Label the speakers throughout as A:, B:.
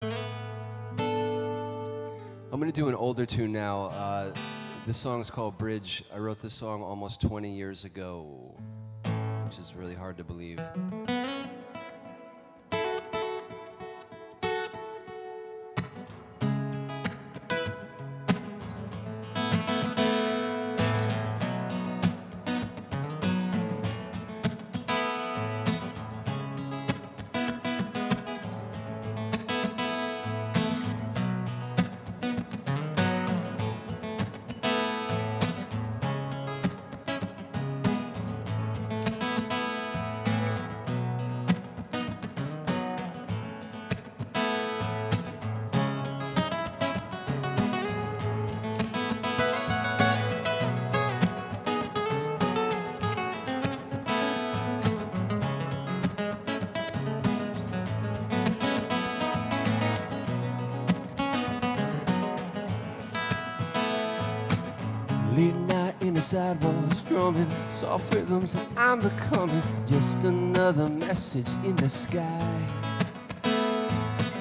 A: I'm gonna do an older tune now. This song's called Bridge. I wrote this song almost 20 years ago, which is really hard to believe. Late night in the sidewalks, drumming soft rhythms, and I'm becoming just another message in the sky.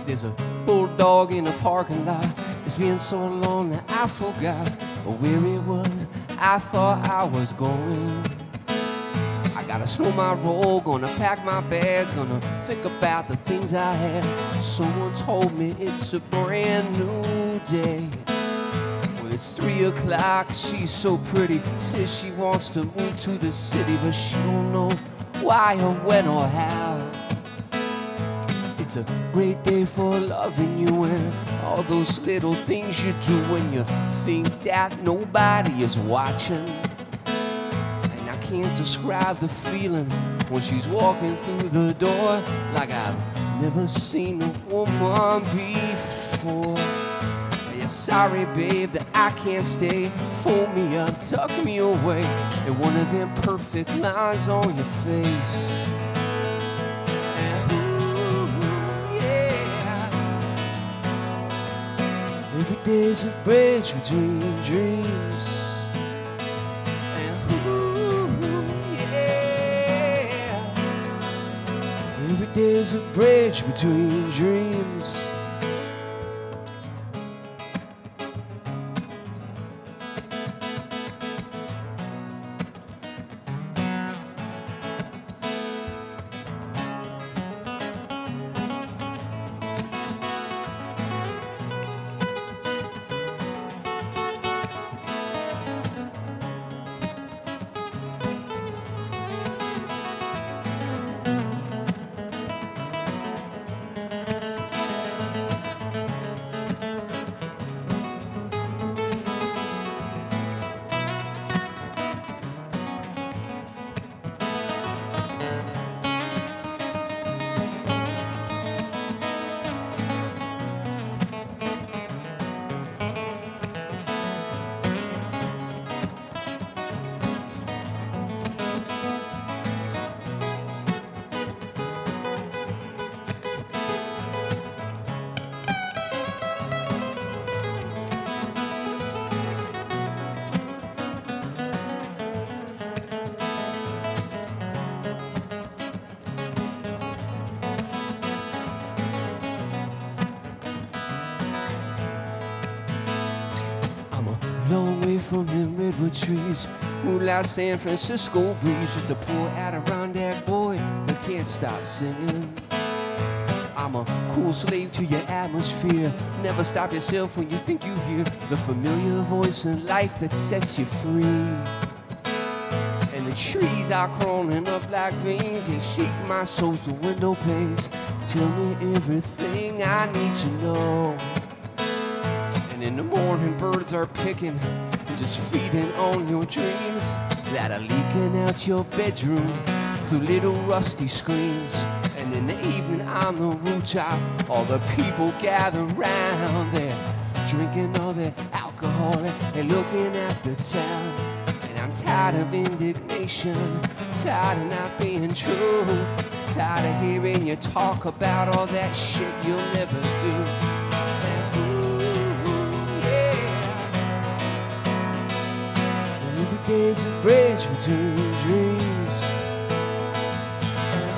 A: There's a bulldog in the parking lot. It's been so long that I forgot where it was I thought I was going. I gotta slow my roll, gonna pack my bags, gonna think about the things I had. Someone told me it's a brand new day. It's 3 o'clock, she's so pretty. Says she wants to move to the city, but she don't know why or when or how. It's a great day for loving you and all those little things you do when you think that nobody is watching. And I can't describe the feeling when she's walking through the door like I've never seen a woman before. Sorry, babe, that I can't stay. Fold me up, tuck me away, and one of them perfect lines on your face. And ooh, yeah. Every day's a bridge between dreams. And ooh, yeah. Every day's a bridge between dreams. Long way from them redwood trees, moonlight San Francisco breeze, just a poor Adirondack boy that can't stop singing. I'm a cool slave to your atmosphere. Never stop yourself when you think you hear the familiar voice in life that sets you free. And the trees are crawling up like veins, they shake my soul through window panes. Tell me everything I need to know. And in the morning birds are picking and just feeding on your dreams that are leaking out your bedroom through little rusty screens. And in the evening on the rooftop, all the people gather round there, drinking all their alcohol and looking at the town. And I'm tired of indignation, tired of not being true, tired of hearing you talk about all that shit you'll never do. Every day's a bridge between dreams.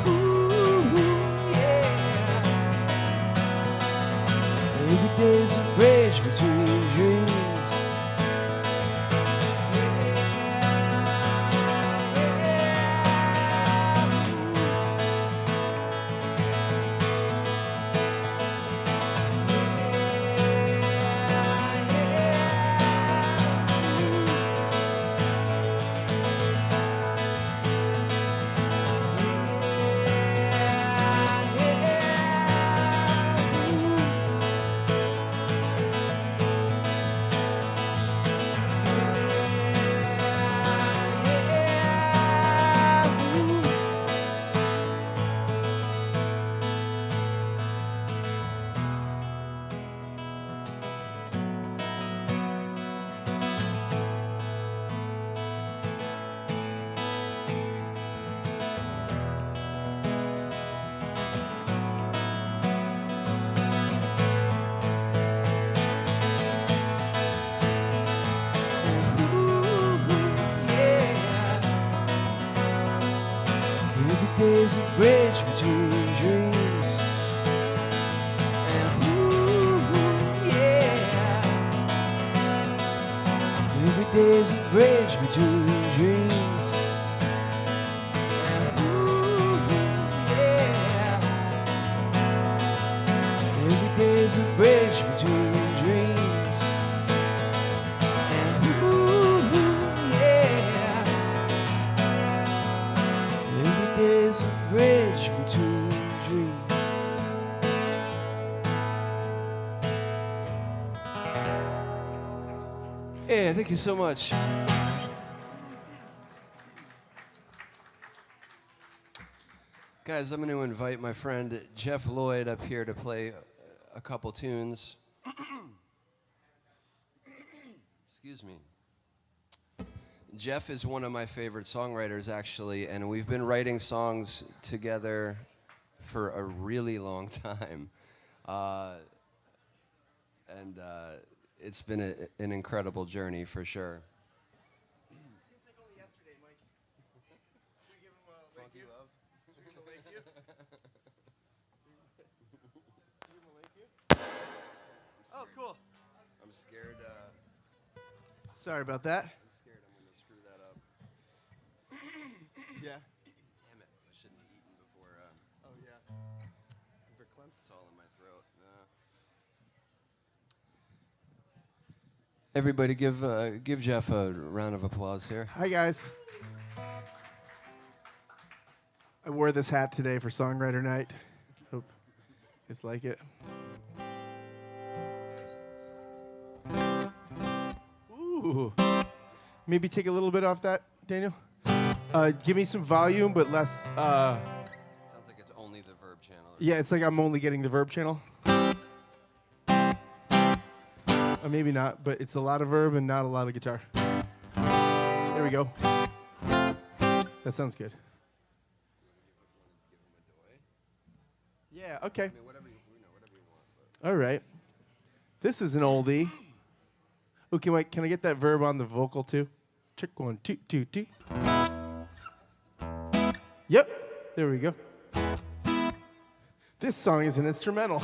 A: Ooh, yeah. Every day's a bridge between dreams. There's a bridge between dreams. And ooh, yeah. Every day's a bridge between dreams. And ooh, yeah. Every day's a bridge between dreams. And ooh, yeah. Every day's a bridge between dreams. Yeah, thank you so much. Guys, I'm going to invite my friend Jeff Lloyd up here to play a couple tunes. Excuse me. Jeff is one of my favorite songwriters, actually, and we've been writing songs together for a really long time. It's been an incredible journey, for sure.
B: Seems like only yesterday, Mike. Should we give him a thank you?
A: Love?
B: Should we give him a thank you? Give him a thank you? Oh, cool.
A: I'm scared.
B: Sorry about that.
A: I'm scared I'm going to screw that up.
B: Yeah.
A: Damn it. I shouldn't have eaten before.
B: Oh, yeah. Verklempt.
A: It's all in my throat. Everybody give Jeff a round of applause here.
B: Hi, guys. I wore this hat today for Songwriter Night. Hope you guys like it. Ooh. Maybe take a little bit off that, Daniel. Give me some volume, but less.
A: Sounds like it's only the verb channel.
B: Yeah, it's like I'm only getting the verb channel. Or maybe not, but it's a lot of verb and not a lot of guitar. There we go. That sounds good. Yeah, okay.
A: I mean, whatever you want.
B: All right. This is an oldie. Okay, Mike, can I get that verb on the vocal too? Check 1, 2, 2, 2. Yep, there we go. This song is an instrumental.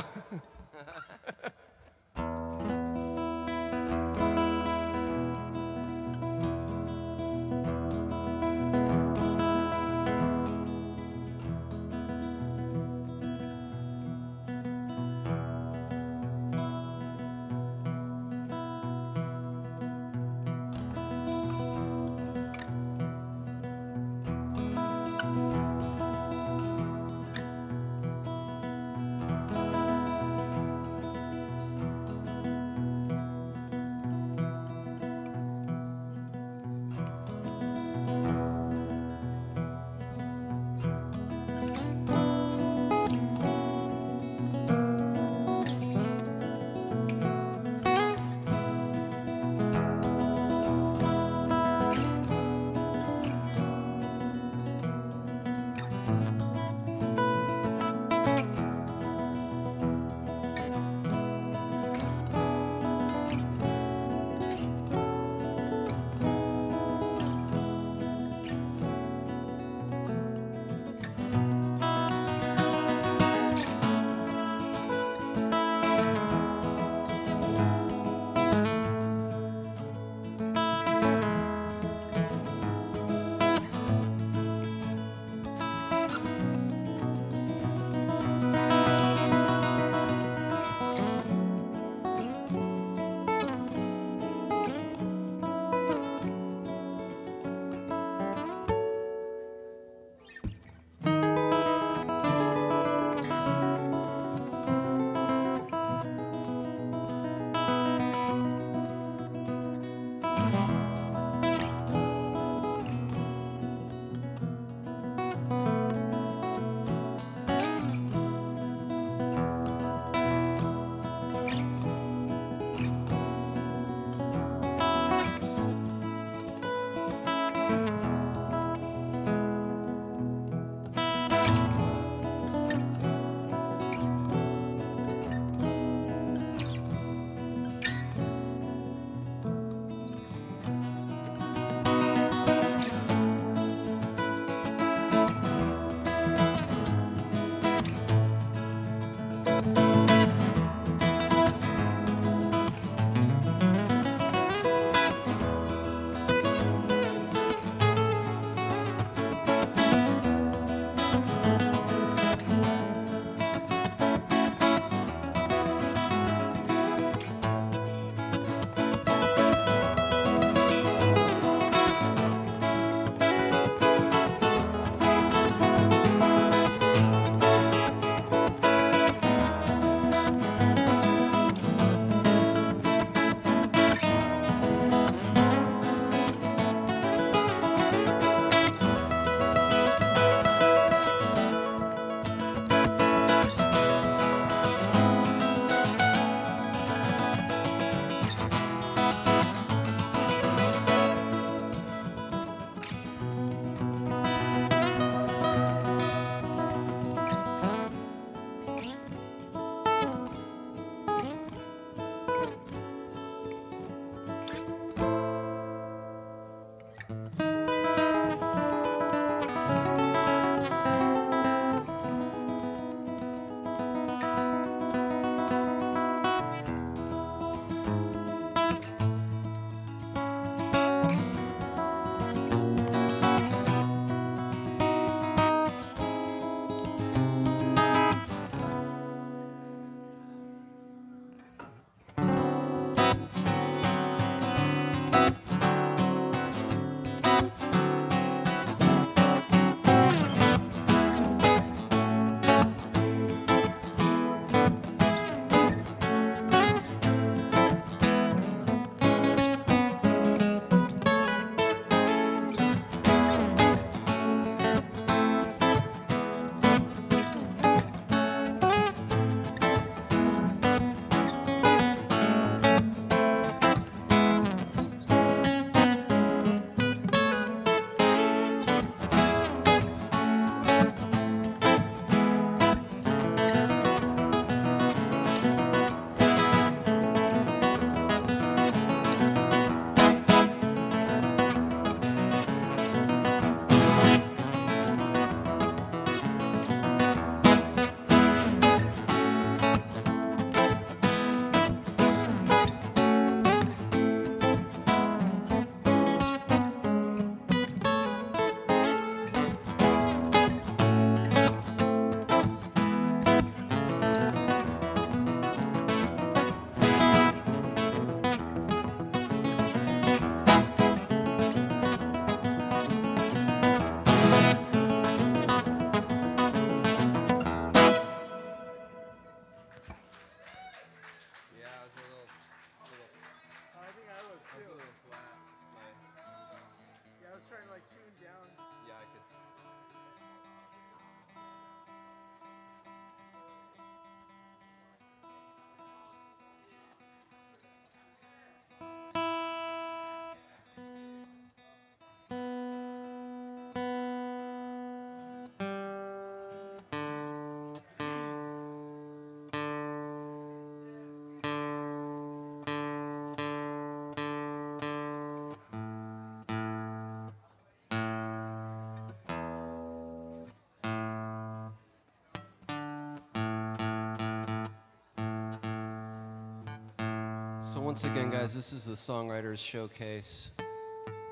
A: So once again, guys, this is the Songwriters Showcase.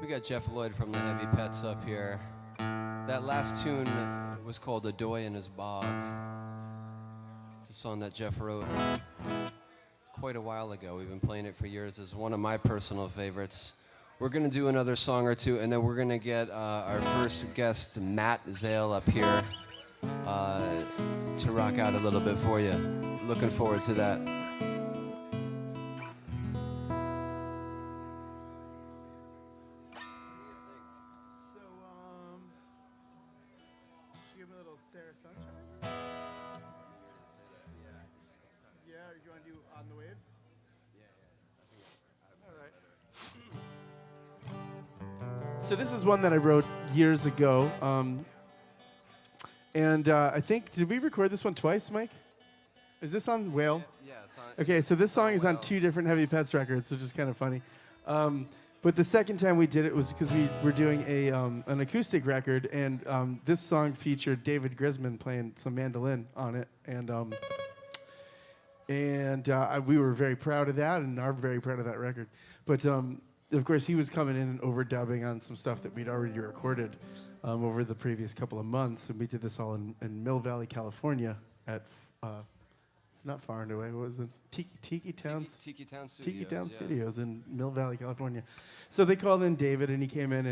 A: We got Jeff Lloyd from the Heavy Pets up here. That last tune was called A Doy in His Bog. It's a song that Jeff wrote quite a while ago. We've been playing it for years. It's one of my personal favorites. We're going to do another song or two, and then we're going to get our first guest, Matt Zale, up here to rock out a little bit for you. Looking forward to that.
B: So this is one that I wrote years ago, and I think, did we record this one twice, Mike? Is this on Whale?
A: Yeah, it's on.
B: Okay, so this song is on 2 different Heavy Pets records, which is kind of funny. But the second time we did it was because we were doing an acoustic record, and this song featured David Grisman playing some mandolin on it, and we were very proud of that, and are very proud of that record. But of course, he was coming in and overdubbing on some stuff that we'd already recorded over the previous couple of months, and we did this all in Mill Valley, California, at not far and away. What was it? Tiki Town
A: Studios.
B: Tiki Town
A: Yeah.
B: Studios in Mill Valley, California. So they called in David, and he came in,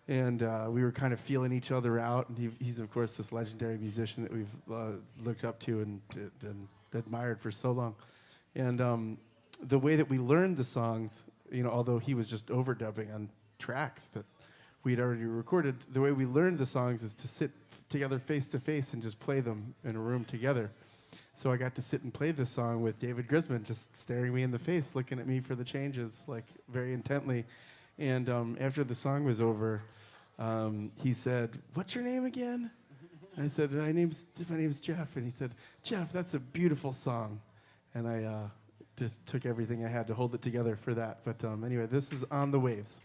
B: and we were kind of feeling each other out. And he's of course this legendary musician that we've looked up to and admired for so long. And the way that we learned the songs, although he was just overdubbing on tracks that we'd already recorded, the way we learned the songs is to sit together face to face and just play them in a room together. So I got to sit and play this song with David Grisman, just staring me in the face, looking at me for the changes, like very intently. And after the song was over, he said, "What's your name again?" And I said, my name's Jeff." And he said, "Jeff, that's a beautiful song." And I just took everything I had to hold it together for that. But anyway, this is On the Waves.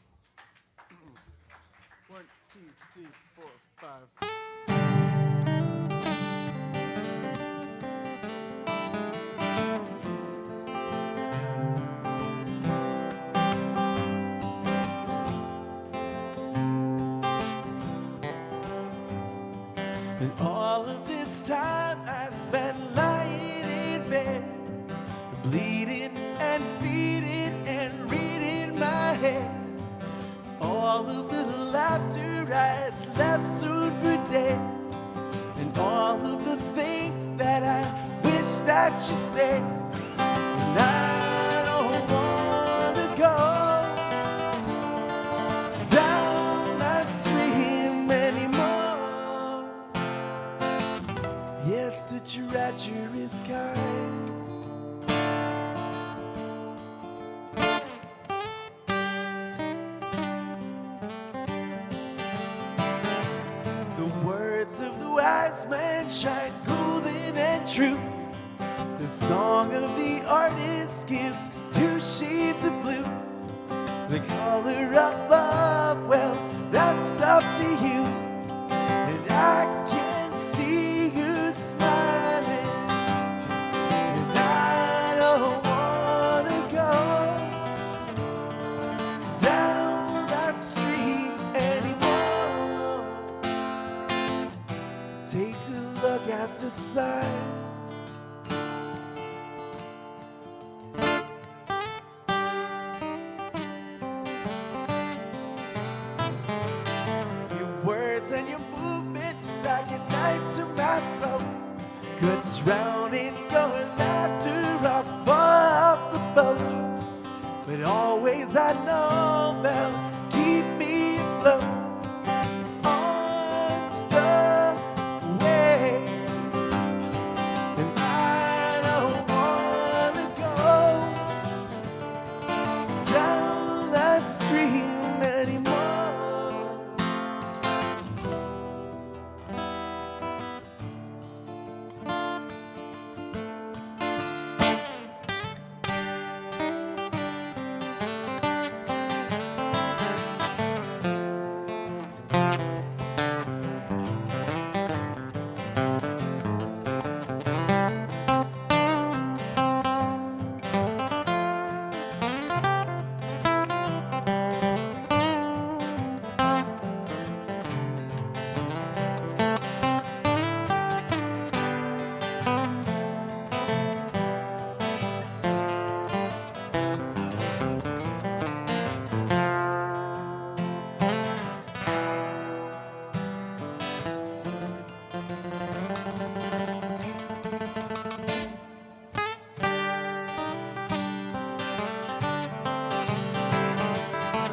B: 1, 2, 3, 4, 5. And all of this time I spent lying in bed, bleeding and feeding and reading my head. All of the laughter I left soon for dead, and all of the things that I wish that you said. And I don't wanna go down that stream anymore. Yeah, it's the treacherous kind. Of the wise man shine golden and true. The song of the artist gives 2 shades of blue. The color of love, well, that's up to you. And I can see you smiling, and I don't wanna go down that street anymore. Take a look at the sign. Your words and your movement like a knife to my throat. Could drown in your laughter off the boat. But always I know they'll keep me afloat.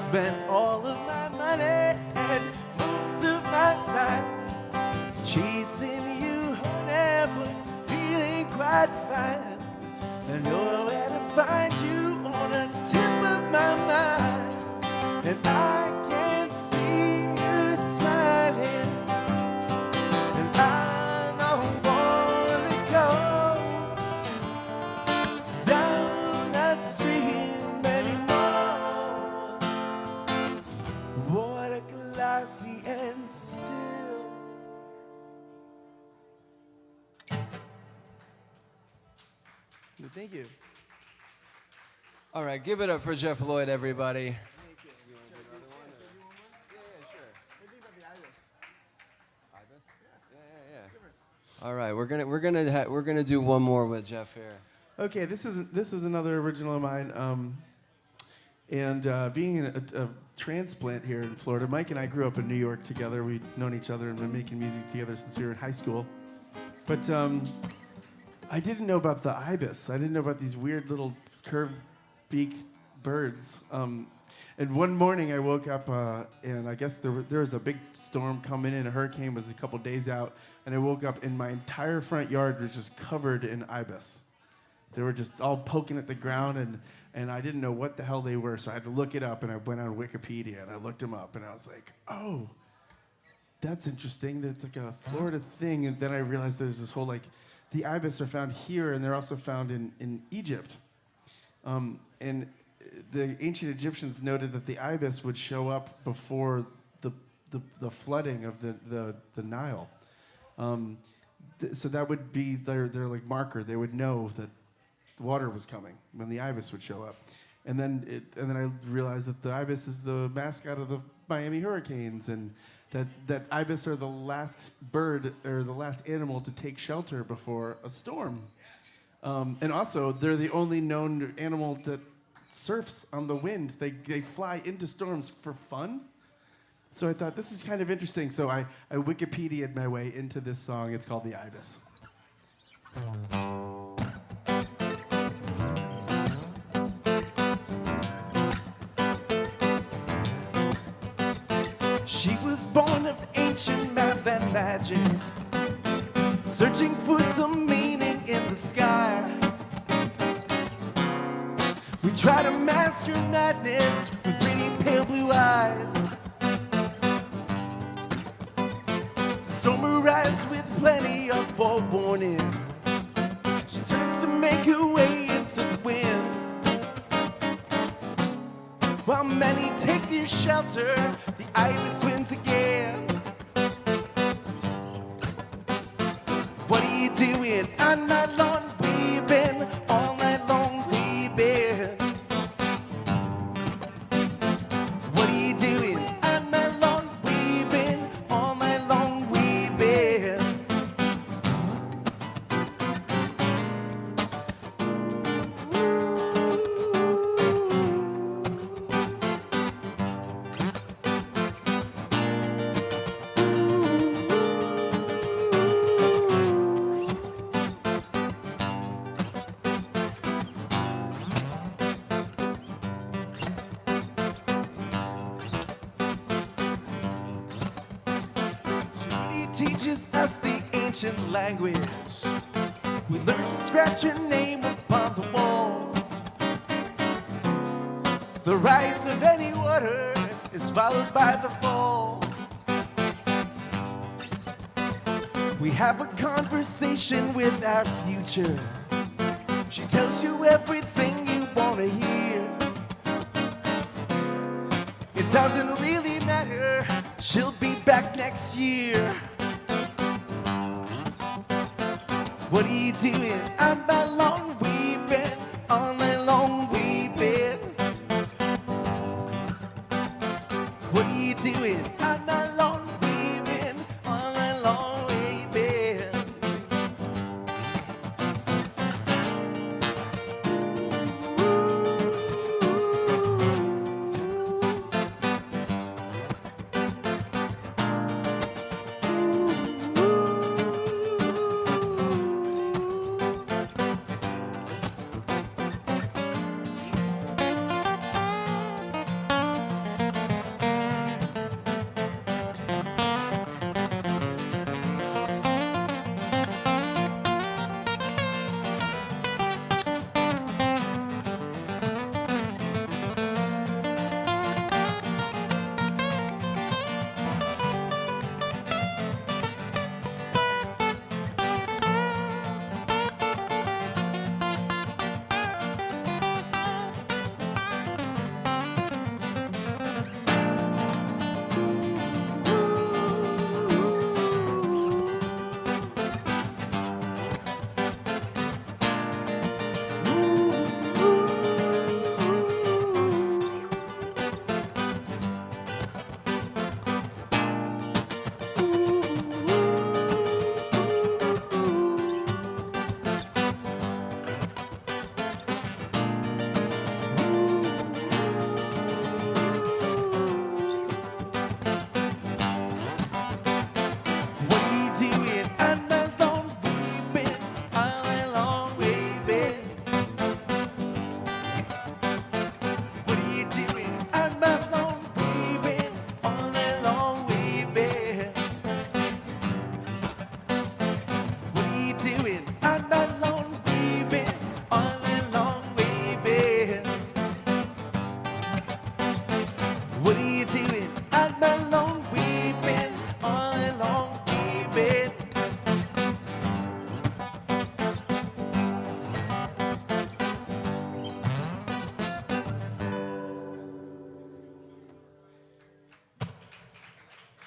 B: spent all of my money and most of my time chasing you, honey, but feeling quite fine. I know where to find you on the tip of my mind, and I can see you smiling, and I don't wanna go down that stream anymore. Water glassy and still. Thank you.
A: All right, give it up for Jeff Lloyd, everybody. All right, we're gonna do one more with Jeff here.
B: Okay, this is another original of mine. Being a transplant here in Florida, Mike and I grew up in New York together. We'd known each other and been making music together since we were in high school. But I didn't know about the ibis. I didn't know about these weird little curved beak birds. And one morning I woke up and I guess there was a big storm coming in. A hurricane was a couple days out. And I woke up and my entire front yard was just covered in ibis. They were just all poking at the ground, and I didn't know what the hell they were, so I had to look it up, and I went on Wikipedia, and I looked them up, and I was like, oh, that's interesting. That's like a Florida thing. And then I realized there's this whole, like, the ibis are found here, and they're also found in Egypt. And the ancient Egyptians noted that the ibis would show up before the flooding of the Nile. So that would be their like marker. They would know that water was coming when the ibis would show up. And then I realized that the ibis is the mascot of the Miami Hurricanes, and that ibis are the last bird or the last animal to take shelter before a storm. And also, they're the only known animal that surfs on the wind. They fly into storms for fun. So I thought, this is kind of interesting. So I Wikipedia'd my way into this song. It's called The Ibis. She was born of ancient math and magic, searching for some meaning in the sky. We try to mask your madness with pretty pale blue eyes. Storm arrives with plenty of forewarning. She turns to make her way into the wind. While many take their shelter, the ibis wins again. What are you doing? All night long weeping, all night long weeping. What are you doing? All night long weeping, all night long weeping. Teaches us the ancient language. We learn to scratch your name upon the wall. The rise of any water is followed by the fall. We have a conversation with our future. She tells you everything you want to hear. It doesn't really matter, she'll be back next year. What are you doing? All night long weeping, all night long weeping. What are you doing? All night long weeping, all night long weeping.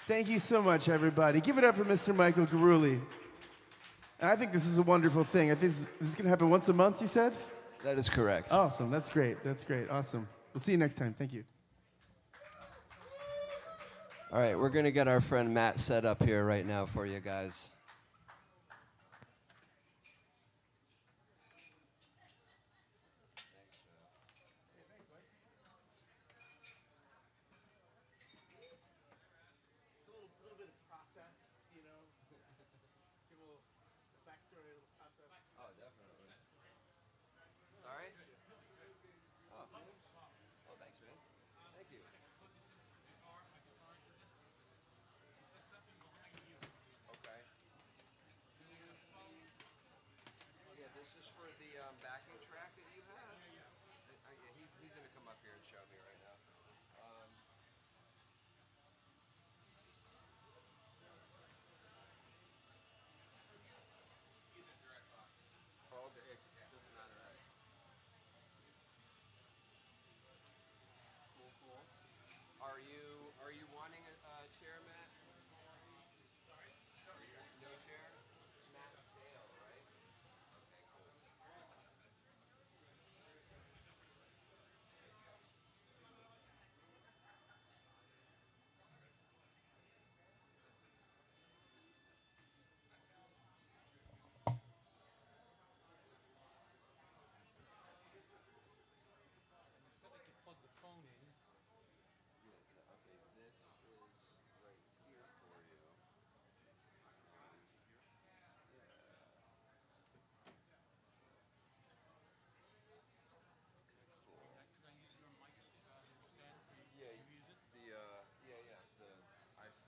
B: Thank you so much, everybody. Give it up for Mr. Michael Garuli. And I think this is a wonderful thing. I think this is going to happen once a month, you said?
A: That is correct.
B: Awesome. That's great. That's great. Awesome. We'll see you next time. Thank you.
A: All right, we're going to get our friend Matt set up here right now for you guys. Sorry? Oh, thanks, man. Thank you. Okay. Yeah, this is for the backing track that you have. Yeah, he's gonna come up here and show me right now. Oh, okay. It doesn't matter, right? Cool. Are you wanting a chair, Matt? Sorry? No chair? Matt Sale, right? Okay, cool.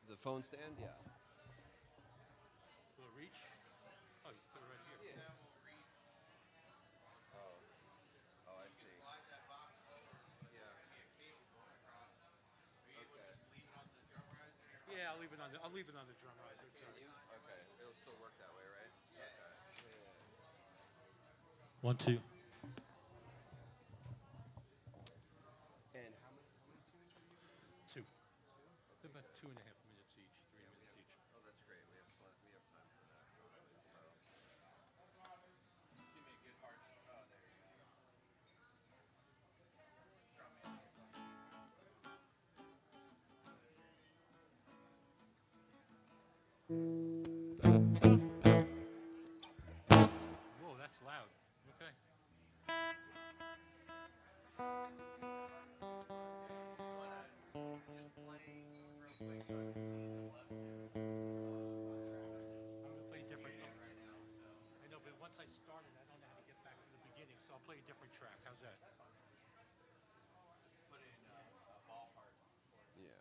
A: The phone stand, yeah.
C: Will it reach? Oh, you put it right here.
A: Yeah. Oh, I see. Slide that box over. Yeah. See a cable going across. Are you able to just leave it on the drum riser?
C: Yeah, I'll leave it on the drum riser.
A: Can you? Okay. It'll still work that way, right? Yeah. Okay. Yeah.
C: 1, 2.
A: And how many tunes were you using?
C: 2. They're about 2.5 minutes each, 3 minutes each.
A: Oh, that's great. We have time for that. Totally. So. Give me a good hard. Oh, there you go. Strum me on something.
C: Whoa, that's loud. Okay. I'm gonna play different. I know, but once I started, I don't know how to get back to the beginning, so I'll play a different track. How's that?
A: Put in a ballpark. Yeah.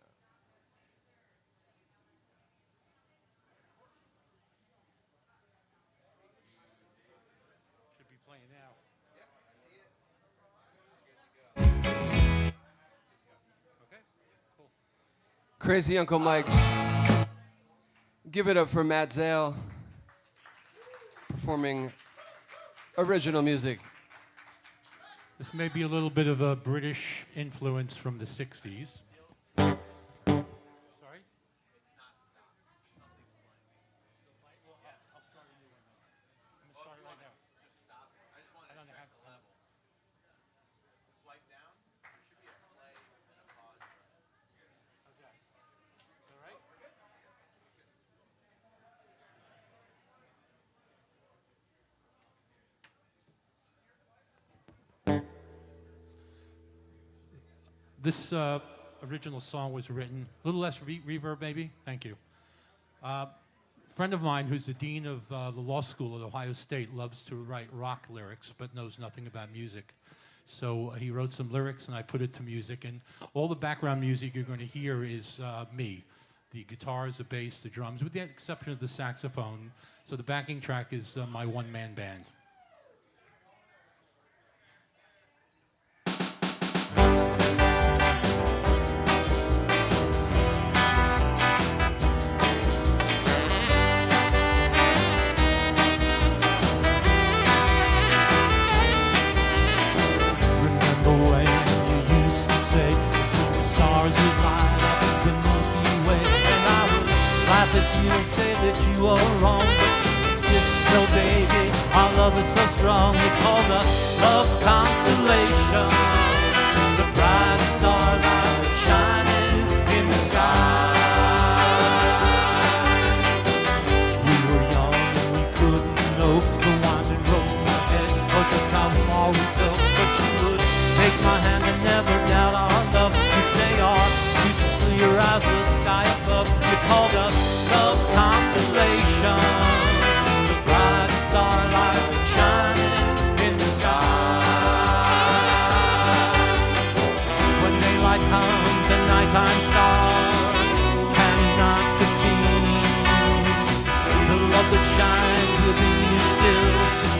C: Should be playing now.
A: Yep, I see it. Good to go.
C: Okay. Cool.
A: Crazy Uncle Mike's. Give it up for Matt Zale performing original music.
C: This may be a little bit of a British influence from the 60s. Sorry? It's not stopped. Something's playing. Well, I'll start a new one now. I'm going to start it right now.
A: Just stop it. I just want
C: I
A: to
C: don't
A: check
C: have
A: the level. Swipe down. There should be a play and a pause.
C: How's that? All right? This original song was written, a little less reverb maybe, thank you. A friend of mine who's the dean of the law school at Ohio State loves to write rock lyrics but knows nothing about music. So he wrote some lyrics and I put it to music, and all the background music you're going to hear is me. The guitars, the bass, the drums, with the exception of the saxophone. So the backing track is my one-man band. Remember when you used to say the stars would light up the Milky Way, and I
D: were wrong, but you insist, no baby, our love is so strong. We call the love's constellation, the bright starlight shining in the sky. We were young and we couldn't know the winding road ahead, or just how far we felt, but you would take my hand and never doubt our love. You'd say our future's clear as the sky above. You called us love's constellation, the bright starlight shining in the sky. When daylight comes and nighttime stars cannot deceive, the love that shines within you still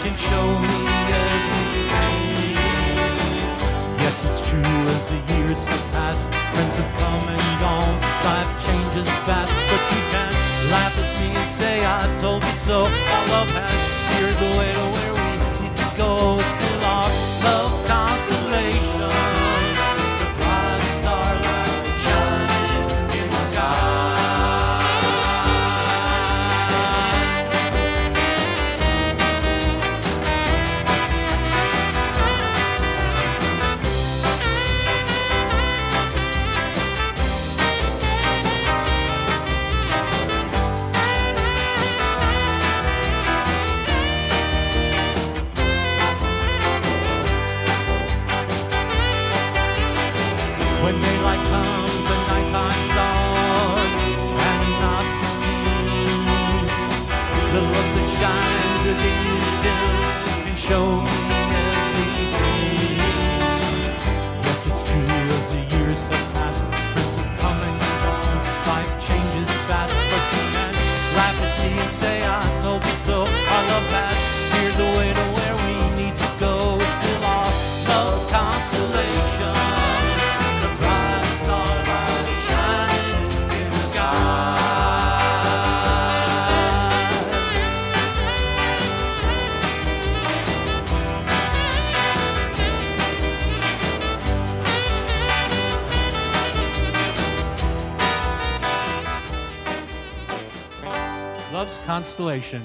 D: can show me everything. Yes, it's true, as the years have passed, friends have come and gone, life changes fast, but you can laugh at me and say I told you so. Our love has steered the way to where we need to go. It's still our love constellation, the bright starlight shining in the sky. When daylight comes and nighttime stars cannot be seen, the love that shines within you still can show me everything. Yes, it's true, as the years have passed, friends have come and gone, life changes fast, but you can laugh at me and say I told you so. Our love has steered the way to where we need to go. It's still our love's constellation, the bright starlight shining in the sky. Love's constellation.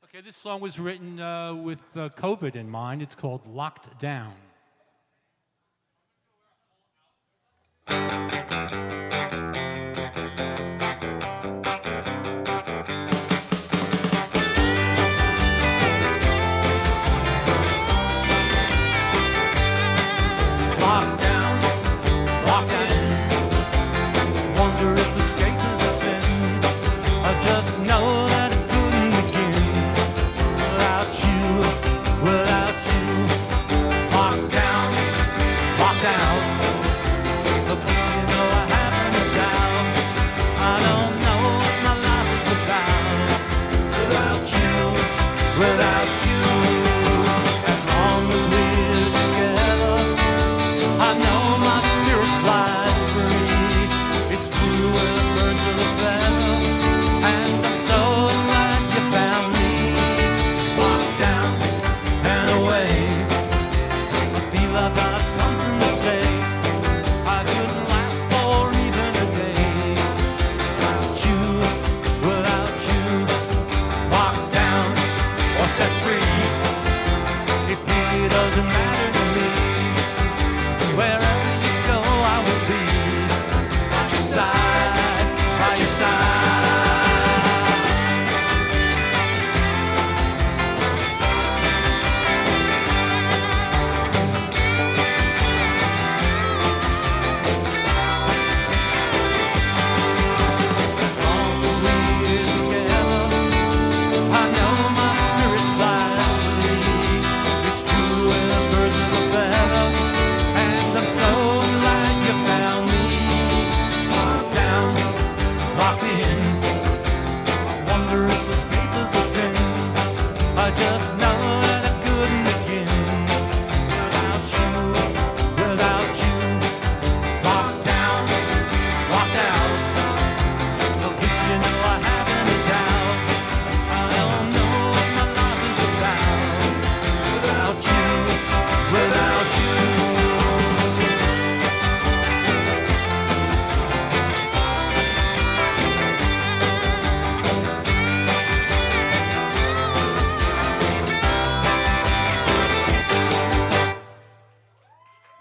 D: Okay, this song was written with COVID in mind. It's called Locked Down. Locked down, locked in. Wonder if the skate is a sin. I just know that it couldn't begin without you, without you. Locked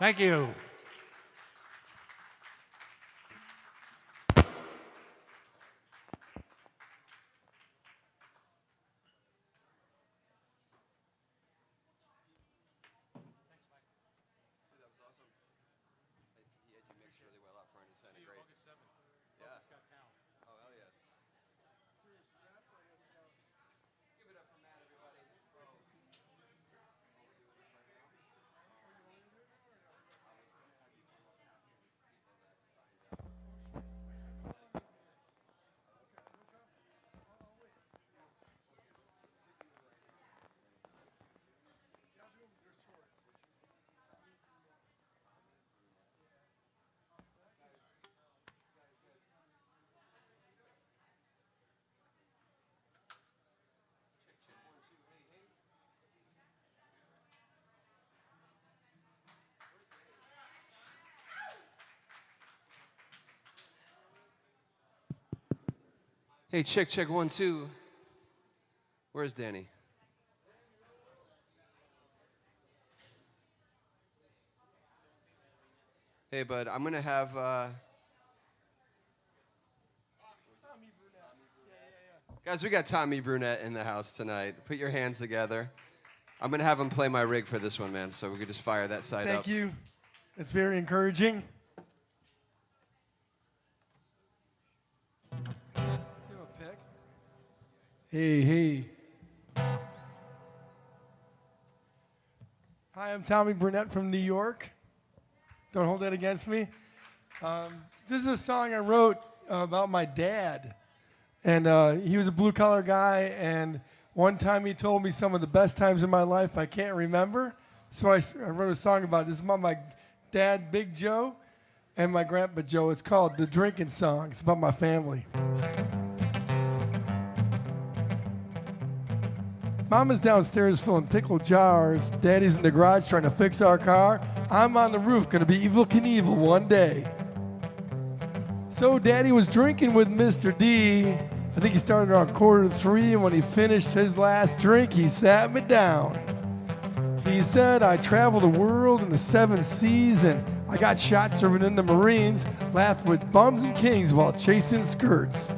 C: Thank you.
A: Hey, check 1, 2. Where's Danny? Hey, bud, I'm gonna have. Guys, we got Tommy Brunette in the house tonight. Put your hands together. I'm gonna have him play my rig for this one, man. So we could just fire that side up.
E: Thank you. It's very encouraging. Hey. Hi, I'm Tommy Burnett from New York. Don't hold that against me. This is a song I wrote about my dad. And he was a blue-collar guy, and one time he told me some of the best times in my life I can't remember. So I wrote a song about it. This is about my dad, Big Joe, and my grandpa Joe. It's called The Drinking Song. It's about my family. Mama's downstairs filling pickle jars. Daddy's in the garage trying to fix our car. I'm on the roof, gonna be Evel Knievel one day. So Daddy was drinking with Mr. D. I think he started around 2:45, and when he finished his last drink, he sat me down. He said, I traveled the world in the 7 seas, and I got shot serving in the Marines, laughed with bums and kings while chasing skirts.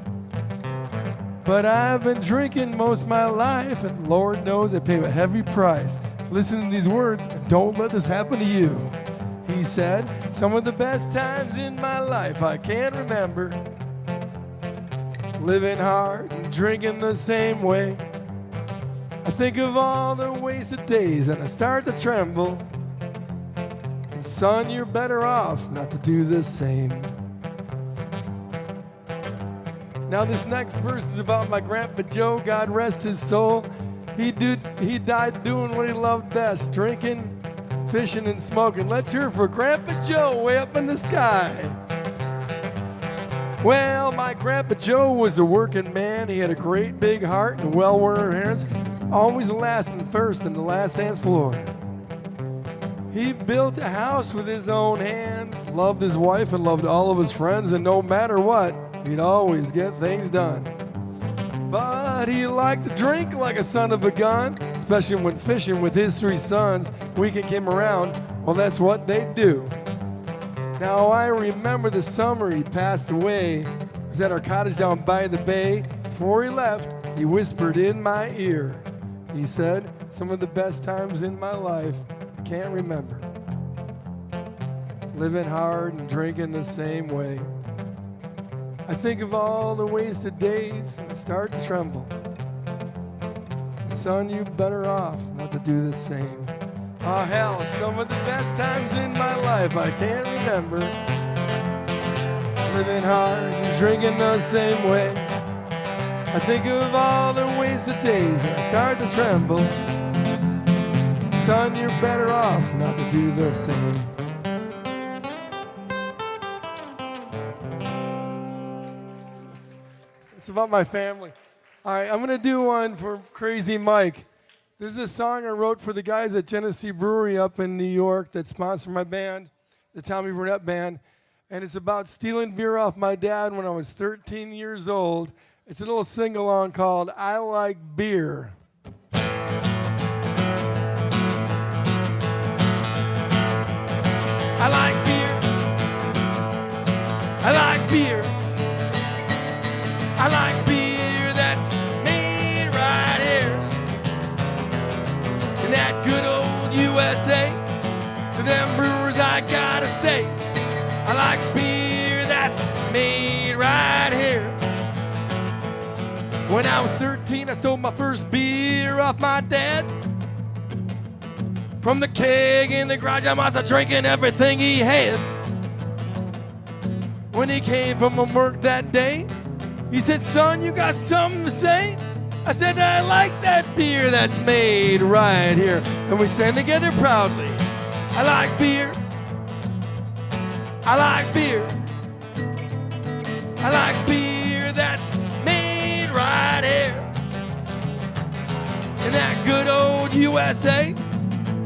E: But I've been drinking most of my life, and Lord knows I pay a heavy price. Listen to these words, and don't let this happen to you. He said, some of the best times in my life I can't remember. Living hard and drinking the same way. I think of all the wasted days and I start to tremble. And son, you're better off not to do the same. Now this next verse is about my grandpa Joe, God rest his soul. He died doing what he loved best, drinking, fishing, and smoking. Let's hear it for Grandpa Joe way up in the sky. Well, my Grandpa Joe was a working man. He had a great big heart and well-worn hands, always the last and first in the last dance floor. He built a house with his own hands, loved his wife and loved all of his friends, and no matter what, he'd always get things done. But he liked to drink like a son of a gun, especially when fishing with his 3 sons. Weekend came around, well, that's what they'd do. Now, I remember the summer he passed away. It was at our cottage down by the bay. Before he left, he whispered in my ear. He said, some of the best times in my life I can't remember. Living hard and drinking the same way. I think of all the wasted days and I start to tremble. Son, you better off not to do the same. Oh hell, some of the best times in my life I can't remember. Living hard and drinking the same way. I think of all the wasted days and I start to tremble. Son, you're better off not to do the same. It's about my family. All right, I'm going to do one for Crazy Mike. This is a song I wrote for the guys at Genesee Brewery up in New York that sponsor my band, the Tommy Burnett Band. And it's about stealing beer off my dad when I was 13 years old. It's a little sing-along called I Like Beer. I like beer. I like beer. I like beer that's made right here in that good old USA. To them brewers I gotta say, I like beer that's made right here. When I was 13, I stole my first beer off my dad. From the keg in the garage, I must have drinking everything he had. When he came from work that day, he said, son, you got something to say? I said, I like that beer that's made right here. And we stand together proudly. I like beer. I like beer. I like beer that's made right here in that good old USA.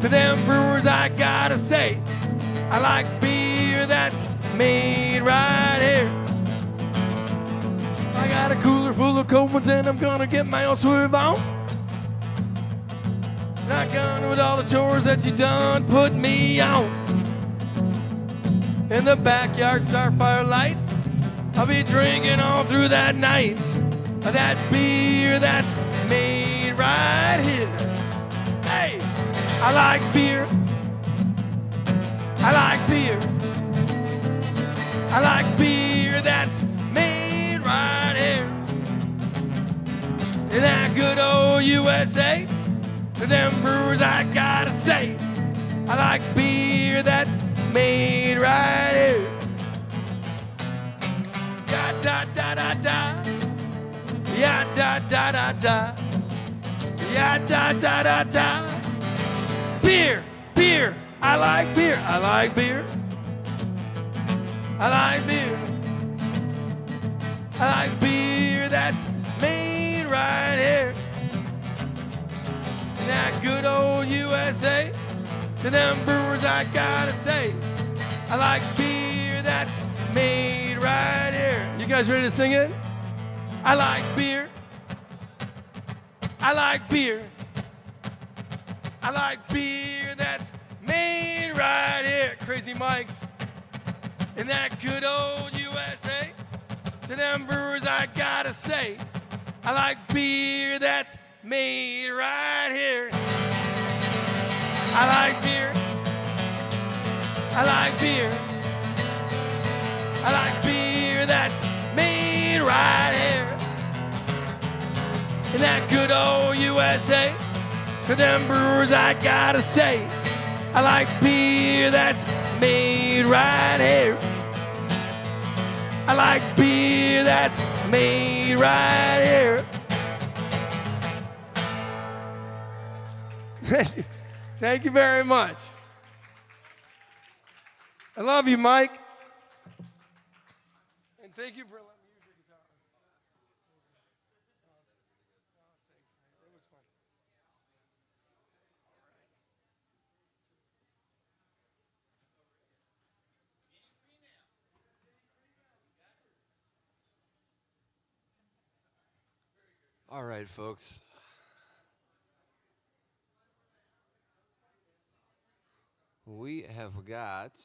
E: To them brewers I gotta say, I like beer that's made right here. I got a cooler full of cold ones and I'm gonna get my own swerve on. Not done with all the chores that you done put me on. In the backyard starfire lights, I'll be drinking all through that night. That beer that's made right here. Hey, I like beer. I like beer. I like beer that's made right here in that good old USA. To them brewers I gotta say, I like beer that's made right here. Da da da da da. Ya da da da da. Ya da da da da. Beer, beer. I like beer. I like beer. I like beer. I like beer that's made right here in that good old USA. To them brewers I gotta say, I like beer that's made right here. You guys ready to sing it? I like beer. I like beer. I like beer that's made right here. Crazy Mike's in that good old USA. To them brewers I gotta say, I like beer that's made right here. I like beer. I like beer. I like beer that's made right here in that good old USA. To them brewers I gotta say, I like beer that's made right here. I like beer that's made right here. Thank you very much. I love you, Mike. And thank you for letting me use your guitar. It was fun.
A: All right, folks. We have got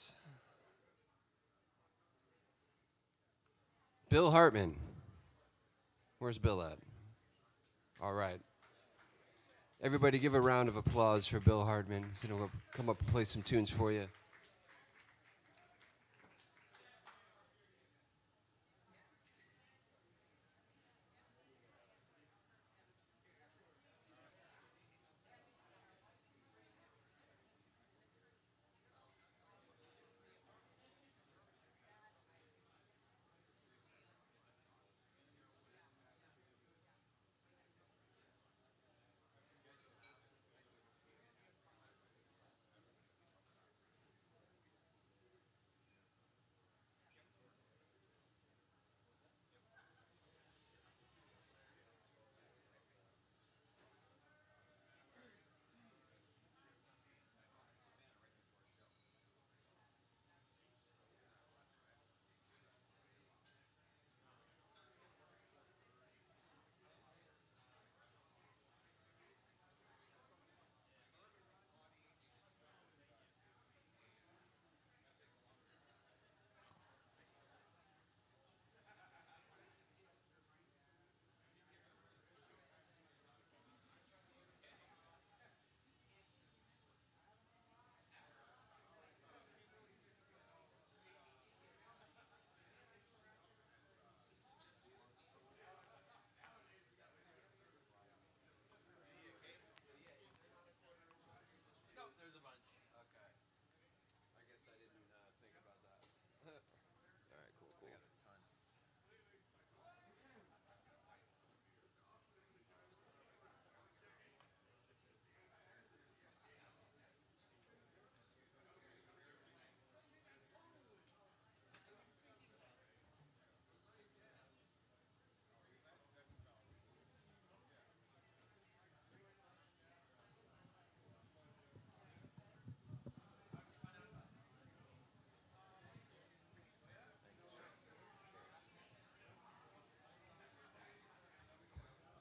A: Bill Hartman. Where's Bill at? All right. Everybody give a round of applause for Bill Hartman. He's going to come up and play some tunes for you.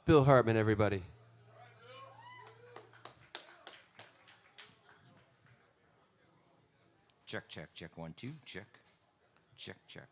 A: Bill Hartman, everybody.
F: Check, check, check. 1, 2, check. Check, check.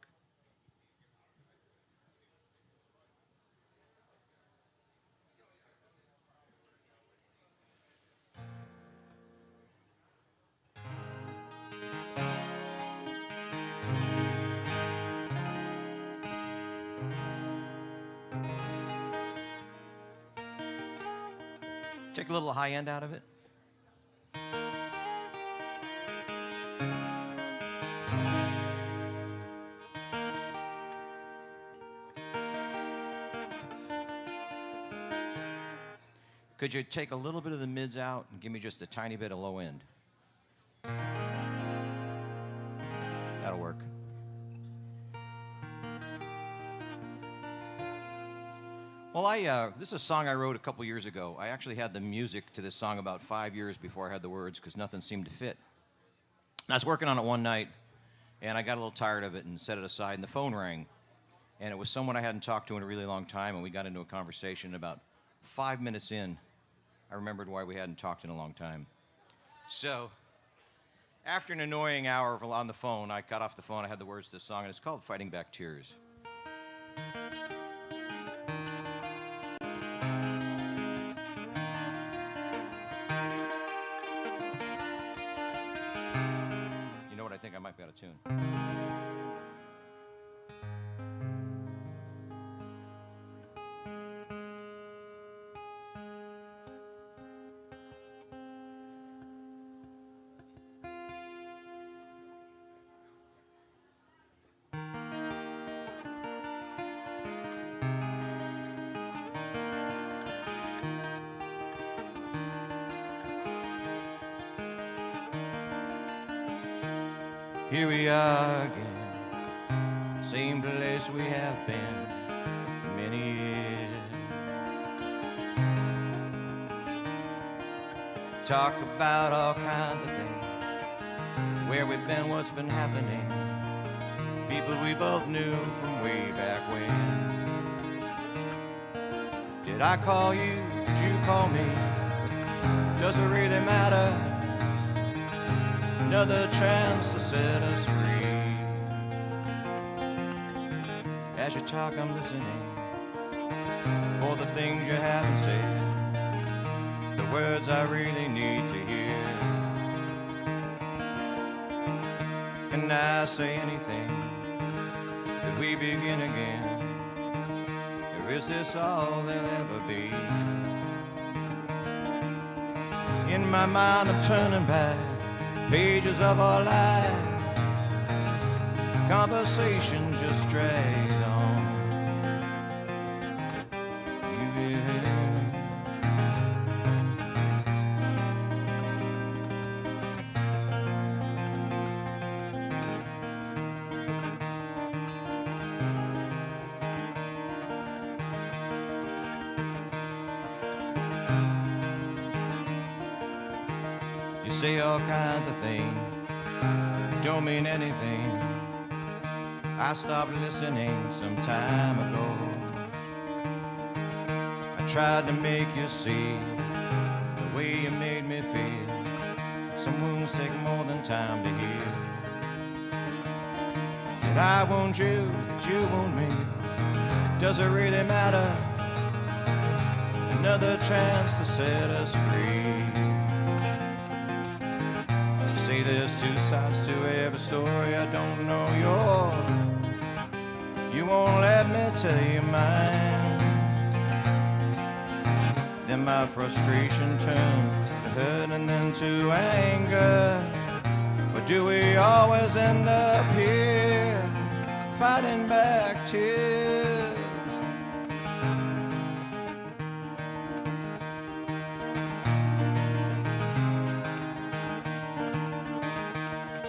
F: Take a little high end out of it. Could you take a little bit of the mids out and give me just a tiny bit of low end? That'll work. Well, this is a song I wrote a couple years ago. I actually had the music to this song about 5 years before I had the words because nothing seemed to fit. And I was working on it one night, and I got a little tired of it and set it aside, and the phone rang. And it was someone I hadn't talked to in a really long time, and we got into a conversation. About 5 minutes in, I remembered why we hadn't talked in a long time. So, after an annoying hour on the phone, I got off the phone, I had the words to this song, and it's called Fighting Back Tears. You know what, I think I might be out of tune. Here we are again, same place we have been for many years. Talk about all kinds of things, where we've been, what's been happening, people we both knew from way back when. Did I call you? Did you call me? Does it really matter? Another chance to set us free. As you talk, I'm listening for the things you haven't said, the words I really need to hear. Can I say anything? Did we begin again? Or is this all there'll ever be? In my mind, I'm turning back pages of our lives, conversation just drags on. You say all kinds of things, don't mean anything. I stopped listening some time ago. I tried to make you see the way you made me feel. Some wounds take more than time to heal. Did I wound you? Did you wound me? Does it really matter? Another chance to set us free. Say there's two sides to every story. I don't know yours. You won't let me tell you mine. Then my frustration turns to hurt and then to anger. But do we always end up here fighting back tears?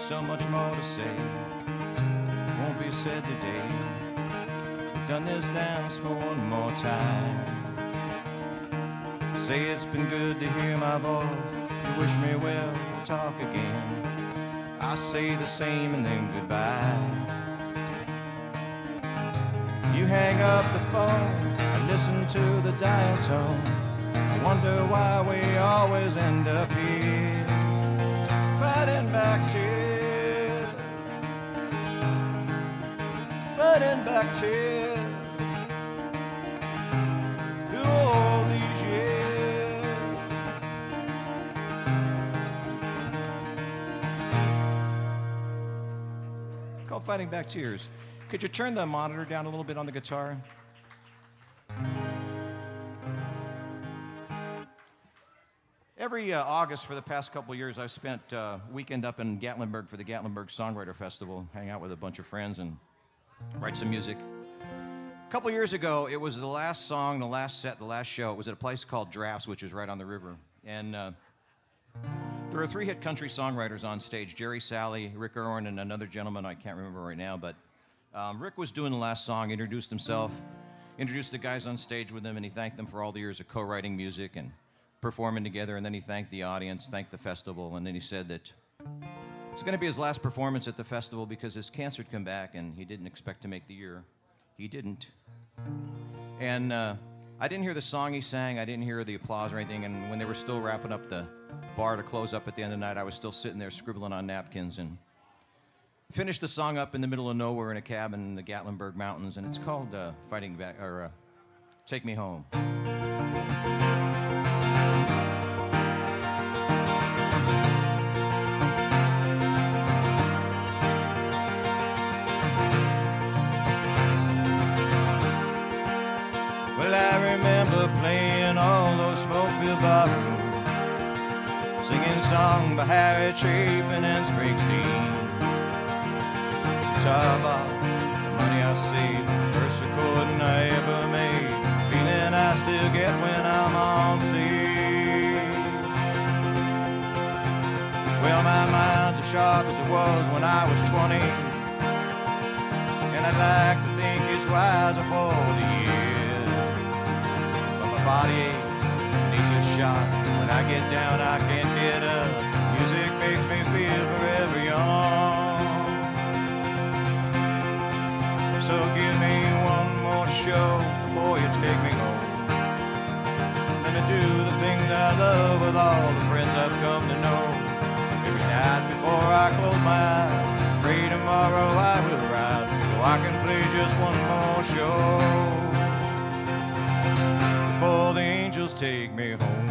F: So much more to say, won't be said today. We've done this dance for one more time. Say it's been good to hear my voice. You wish me well, we'll talk again. I say the same and then goodbye. You hang up the phone, I listen to the diatone. Wonder why we always end up here, fighting back tears, fighting back tears through all these years. Called Fighting Back Tears. Could you turn the monitor down a little bit on the guitar? Every August for the past couple of years, I've spent a weekend up in Gatlinburg for the Gatlinburg Songwriter Festival, hang out with a bunch of friends and write some music. A couple years ago, it was the last song, the last set, the last show. It was at a place called Drafts, which is right on the river. And there were 3 hit country songwriters on stage, Jerry Salley, Rick Irwin, and another gentleman I can't remember right now. But Rick was doing the last song, introduced himself, introduced the guys on stage with him, and he thanked them for all the years of co-writing music and performing together. And then he thanked the audience, thanked the festival, and then he said that it's going to be his last performance at the festival because his cancer had come back and he didn't expect to make the year. He didn't. And I didn't hear the song he sang, I didn't hear the applause or anything, and when they were still wrapping up the bar to close up at the end of the night, I was still sitting there scribbling on napkins and finished the song up in the middle of nowhere in a cabin in the Gatlinburg Mountains, and it's called Fighting Back, or Take Me Home. Well, I remember playing all those smoke-filled barrooms, singing songs by Harry Chapin and Springsteen. Top off the money I saved, first recording I ever made, feeling I still get when I'm on stage. Well, my mind's as sharp as it was when I was 20, and I'd like to think it's wiser for the years. But my body aches, needs a shot. When I get down, I can't get up. Music makes me feel forever young. So give me one more show before you take me home. Let me do the things I love with all the friends I've come to know. Every night before I close my eyes, pray tomorrow I will rise, so I can play just one more show before the angels take me home.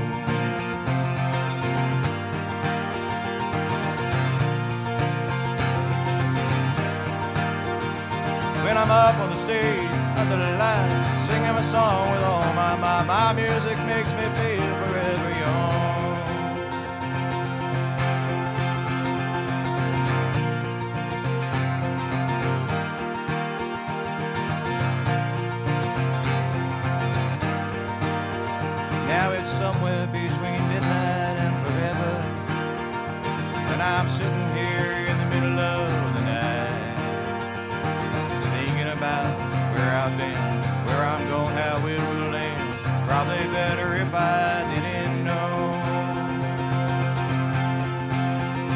F: When I'm up on the stage under the light, singing my song with all my music makes me feel forever young. Now it's somewhere between midnight and forever, and I'm sitting here in the middle of the night, thinking about where I've been, where I'm going, how it will end. Probably better if I didn't know.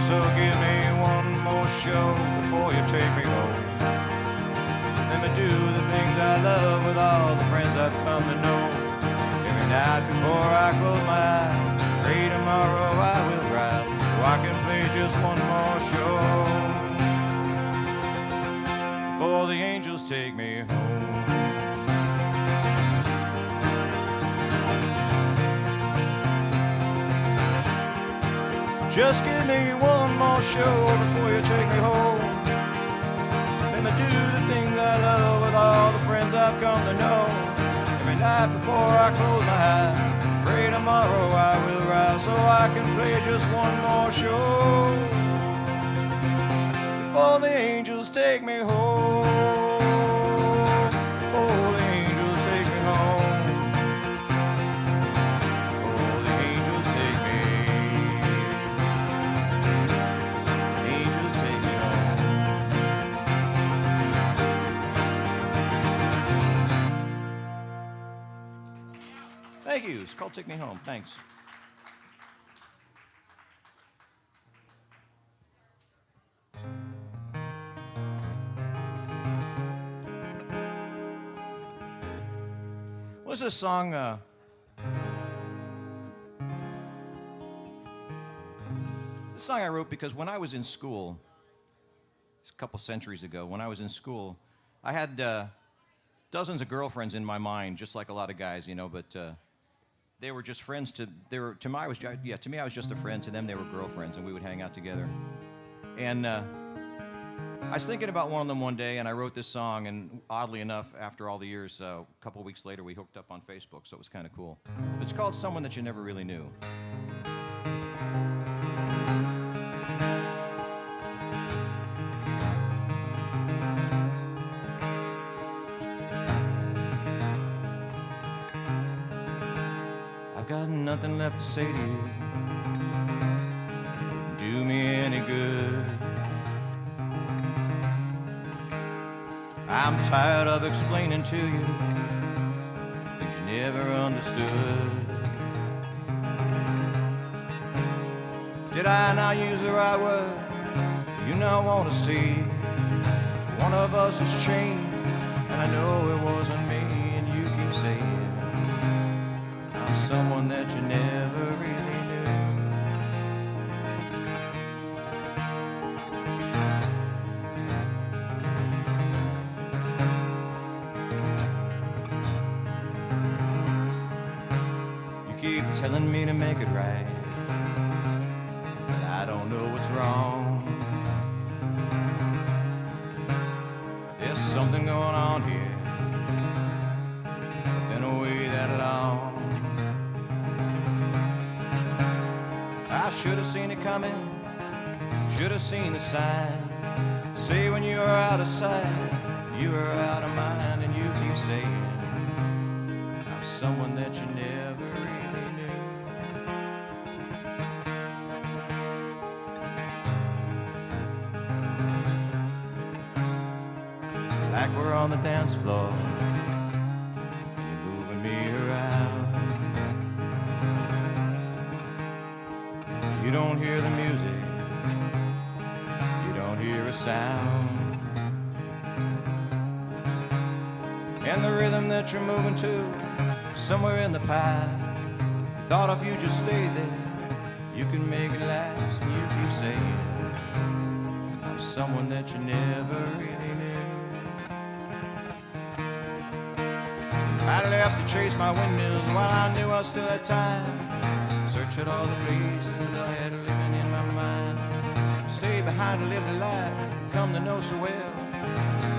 F: So give me one more show before you take me home. Let me do the things I love with all the friends I've come to know. Every night before I close my eyes, pray tomorrow I will rise, so I can play just one more show before the angels take me home. Just give me one more show before you take me home. Let me do the things I love with all the friends I've come to know. Every night before I close my eyes, pray tomorrow I will rise, so I can play just one more show before the angels take me home. Before the angels take me home. Before the angels take me. Angels take me home. Thank you. It's called Take Me Home. Thanks. Well, This is a song. This song I wrote because when I was in school, a couple centuries ago, when I was in school, I had dozens of girlfriends in my mind, just like a lot of guys, you know. But they were just friends. To me, I was just a friend. To them, they were girlfriends, and we would hang out together. And I was thinking about one of them one day, and I wrote this song. And oddly enough, after all the years, a couple weeks later, we hooked up on Facebook, so it was kind of cool. It's called "Someone That You Never Really Knew." Got nothing left to say to you. Do me any good. I'm tired of explaining to you things you never understood. Did I not use the right word? Do you not want to see one of us has changed? And I know it wasn't me, and you keep saying someone that you never really knew. You keep telling me to make it right, but I don't know what's wrong. There's something going on here. I've been away that long. I should have seen it coming, should have seen the sign. Say when you are out of sight, you are out of mind, and you keep saying I'm someone that you never really knew. Like we're on the dance floor, you're moving me around. You don't hear the music, you don't hear a sound. And the rhythm that you're moving to, somewhere in the past, you thought if you just stayed there, you can make it last. And you keep saying, I'm someone that you never really knew. I left to chase my windmills while I knew I still had time. Search at all the places I had living in my mind. Stay behind to live the life, come to know so well.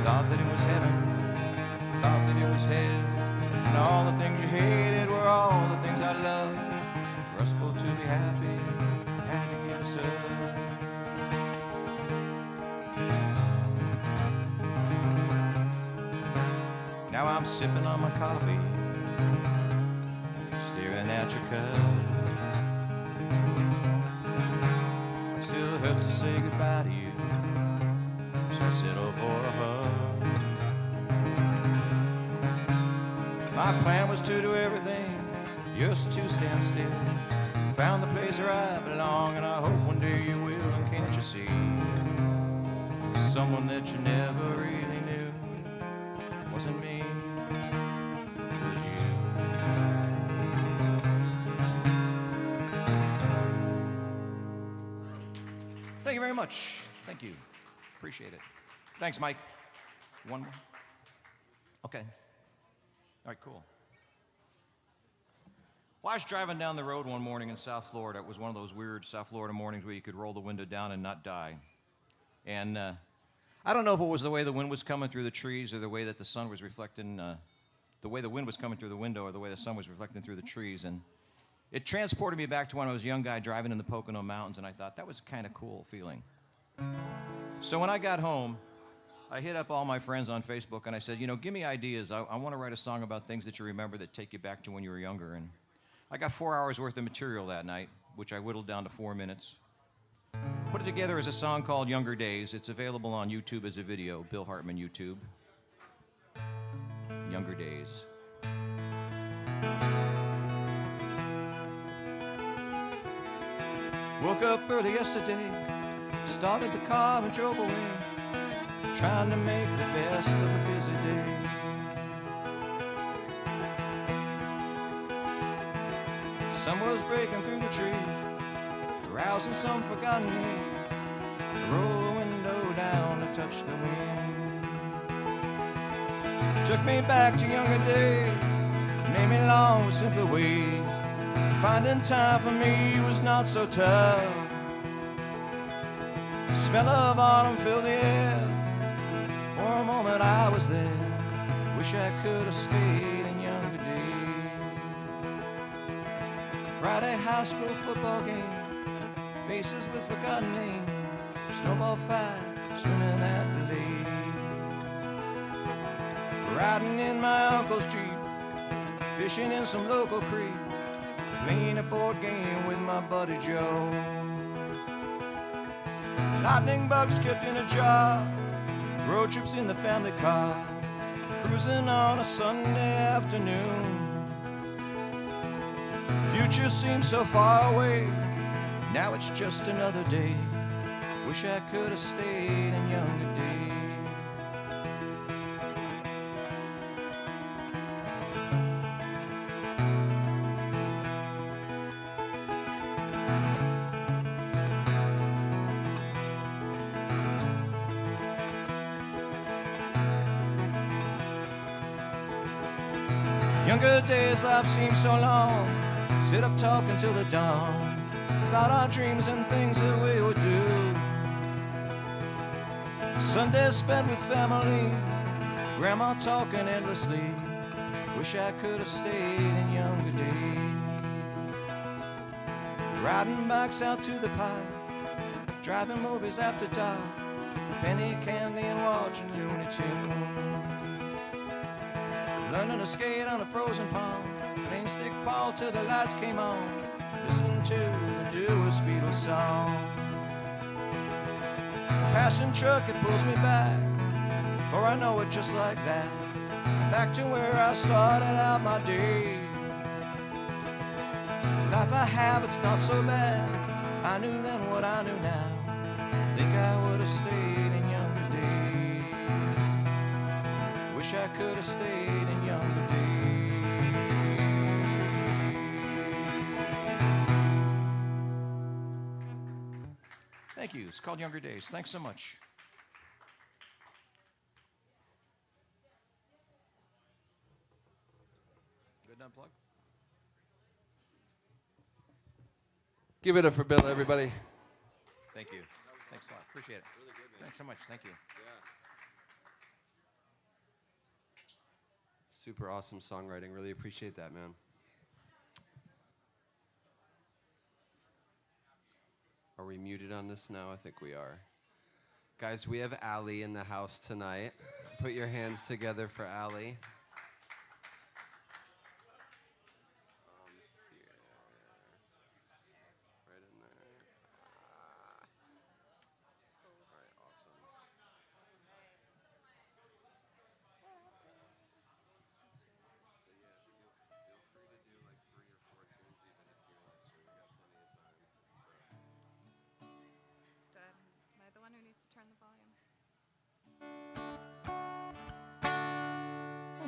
F: Thought that it was heaven, thought that it was hell. And all the things you hated were all the things I loved. We're supposed to be happy, had to give us up. Now I'm sipping on my coffee, staring at your cup. Hurts to say goodbye to you, so I settle for a hug. My plan was to do everything, yours to stand still. Found the place where I belong, and I hope one day you will. And can't you see, someone that you never really knew wasn't me, it was you. Thank you very much. Thank you. Appreciate it. Thanks, Mike. One more? Okay. All right, cool. Well, I was driving down the road one morning in South Florida. It was one of those weird South Florida mornings where you could roll the window down and not die. And I don't know if it was the way the wind was coming through the trees or the way that the sun was reflecting, the way the wind was coming through the window or the way the sun was reflecting through the trees. And it transported me back to when I was a young guy driving in the Pocono Mountains, and I thought that was a kind of cool feeling. So when I got home, I hit up all my friends on Facebook, and I said, you know, give me ideas. I want to write a song about things that you remember that take you back to when you were younger. And I got 4 hours worth of material that night, which I whittled down to 4 minutes. Put it together as a song called Younger Days. It's available on YouTube as a video, Bill Hartman YouTube. Younger Days. Woke up early yesterday, started the car and drove away, trying to make the best of a busy day. Sun was breaking through the trees, rousing some forgotten need. Roll the window down to touch the wind. Took me back to younger days, made me long for simpler ways. Finding time for me was not so tough. The smell of autumn filled the air. For a moment I was there. Wish I could have stayed in younger days. Friday high school football game, faces with forgotten names. Snowball fight, swimming at the lake. Riding in my uncle's Jeep, fishing in some local creek, playing a board game with my buddy Joe. Lightning bugs kept in a jar, road trips in the family car, cruising on a Sunday afternoon. Future seems so far away, now it's just another day. Wish I could have stayed in younger days. Younger days, life seems so long. Sit up talking till the dawn about our dreams and things that we would do. Sundays spent with family, grandma talking endlessly. Wish I could have stayed in younger days. Riding bikes out to the park, driving movies after dark, penny candy and watching Looney Tunes. Learning to skate on a frozen pond, playing stick ball till the lights came on, listening to the newest Beatles song. Passing truck, it pulls me back, for I know it just like that. Back to where I started out my day. Life I have, it's not so bad. I knew then what I knew now. Think I would have stayed in younger days. Wish I could have stayed in younger days. Thank you. It's called Younger Days. Thanks so much. Good to unplug?
A: Give it up for Bill, everybody.
F: Thank you. Thanks a lot. Appreciate it. Really good, man. Thanks so much. Thank you.
A: Super awesome songwriting. Really appreciate that, man. Are we muted on this now? I think we are. Guys, we have Allie in the house tonight. Put your hands together for Allie. Right in there. All right, awesome.
G: Am I the one who needs to turn the volume?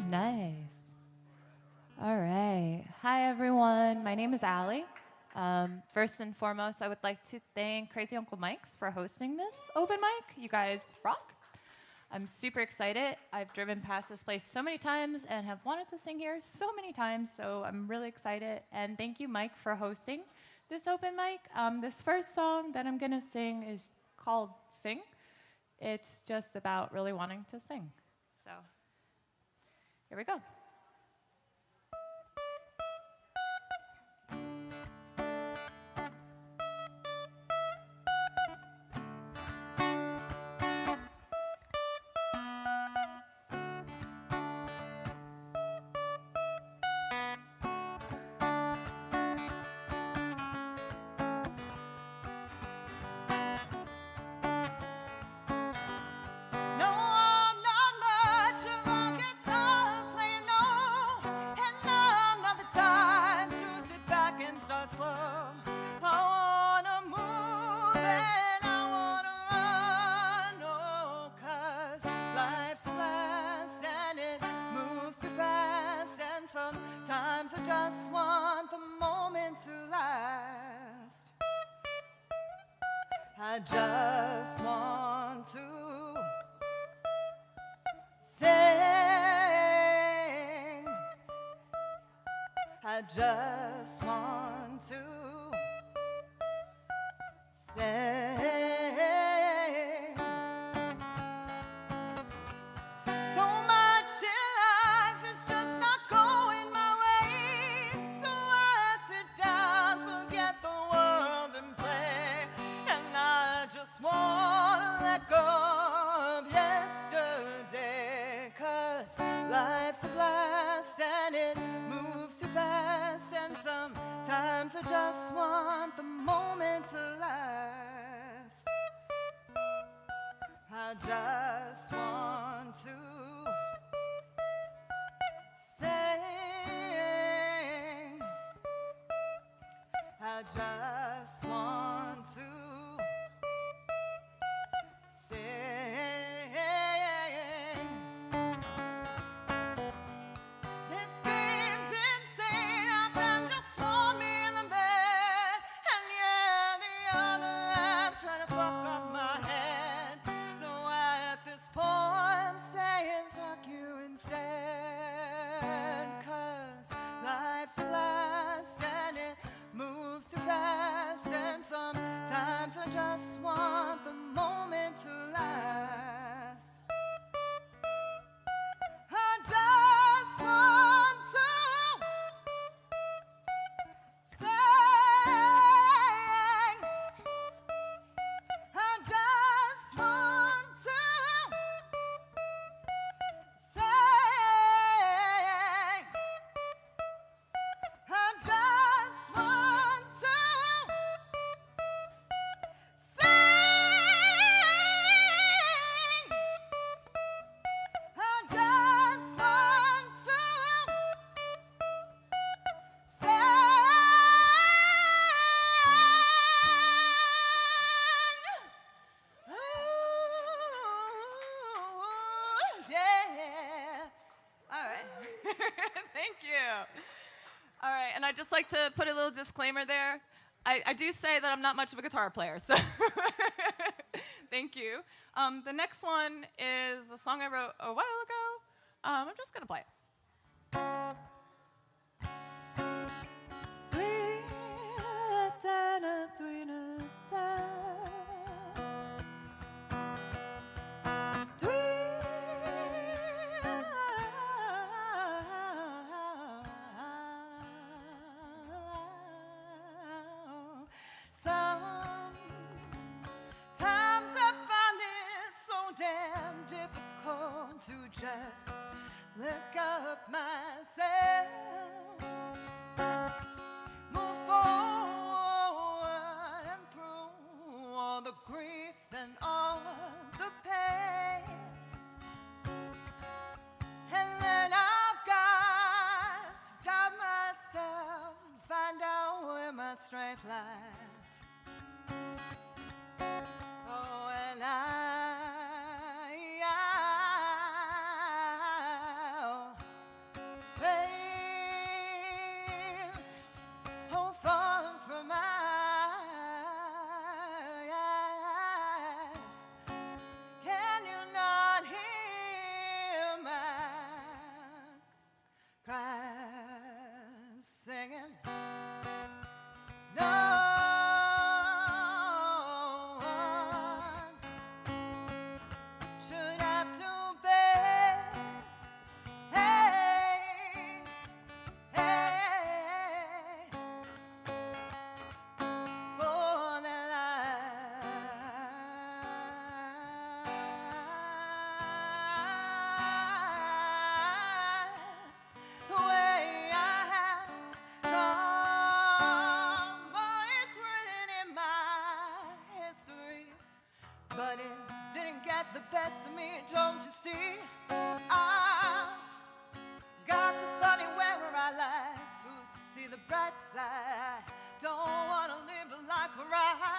H: Nice. All right. Hi, everyone. My name is Allie. First and foremost, I would like to thank Crazy Uncle Mike's for hosting this open mic. You guys rock. I'm super excited. I've driven past this place so many times and have wanted to sing here so many times, so I'm really excited. And thank you, Mike, for hosting this open mic. This first song that I'm going to sing is called Sing. It's just about really wanting to sing. So here we go.
G: No, I'm not much of a guitar player, no, and I'm not the type to sit back and start slow. I wanna move and I wanna run, oh, 'cause life's a blast and it moves too fast, and sometimes I just want the moment moment to last. I just want to sing. I just want to sing. So much in life is just not going my way. So I sit down, forget the world and play. And I just wanna let go of yesterday. 'Cause life's a blast and it moves too fast. And sometimes I just want the moment to last. I just want to sing. I just want to sing. This game's insane. Half them just want me in the bed, and yeah, the other half trying to fuck up my head. So at this point, I'm saying fuck you instead. 'Cause life's a blast and it moves too fast. And sometimes I just want the moment to last. I just want to sing. I just want to sing. I just want to And I'd just like to put a little disclaimer there. I do say that I'm not much of a guitar player, so thank you. The next one is a song I wrote a while ago. I'm just going to play it. Sometimes I find it so damn difficult to just look up myself, move forward and through all the grief and all the pain. And then I've got to stop myself and find out where my strength lies. Oh, and I'll rain, oh, falling from my eyes. Can you not hear my cries singing? No one should have to bear, hey, hey, for their life the way I have drama is written in my history, but it didn't get the best of me, don't you see? I've got this funny way where I like to see the bright side. I don't want to live a life where I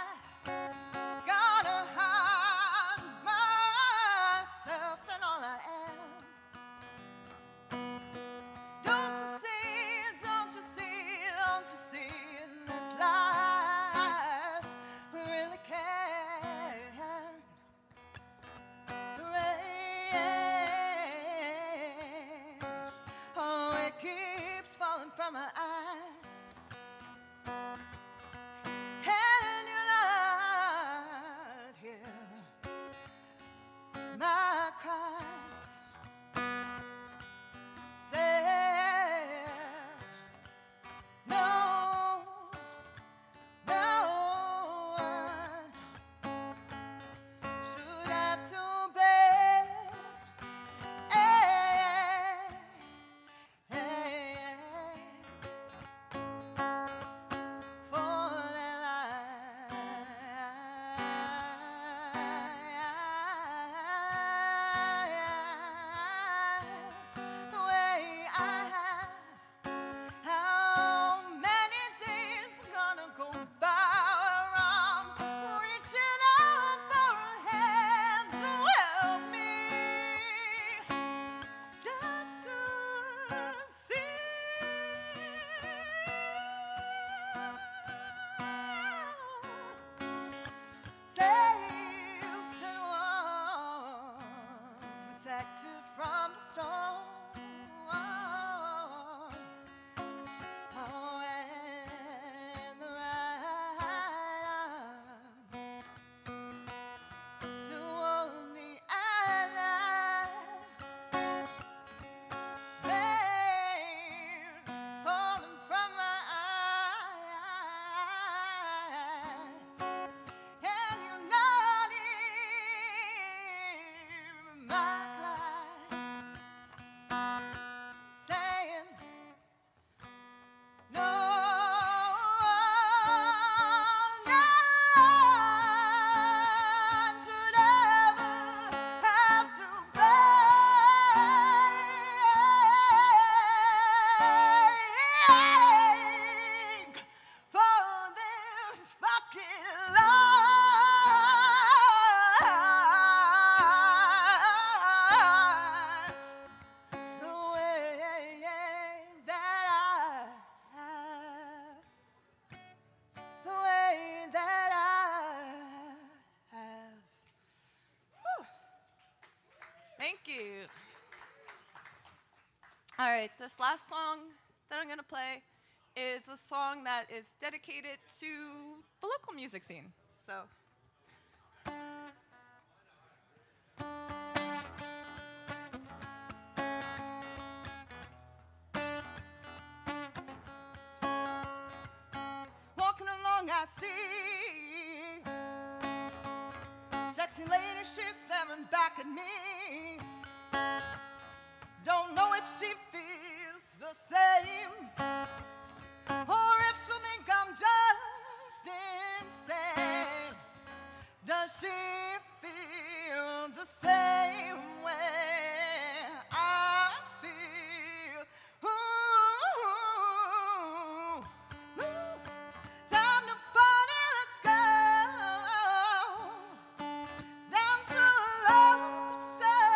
G: gotta hide myself and all I am. Don't you see, don't you see, don't you see All right, this last song that I'm going to play is a song that is dedicated to the local music scene. So. Walking along, I see sexy lady, she's staring back at me. Don't know if she feels the same, or if she'll think I'm just insane. Does she feel the same way I feel? Ooh, time to party, let's go down to a local show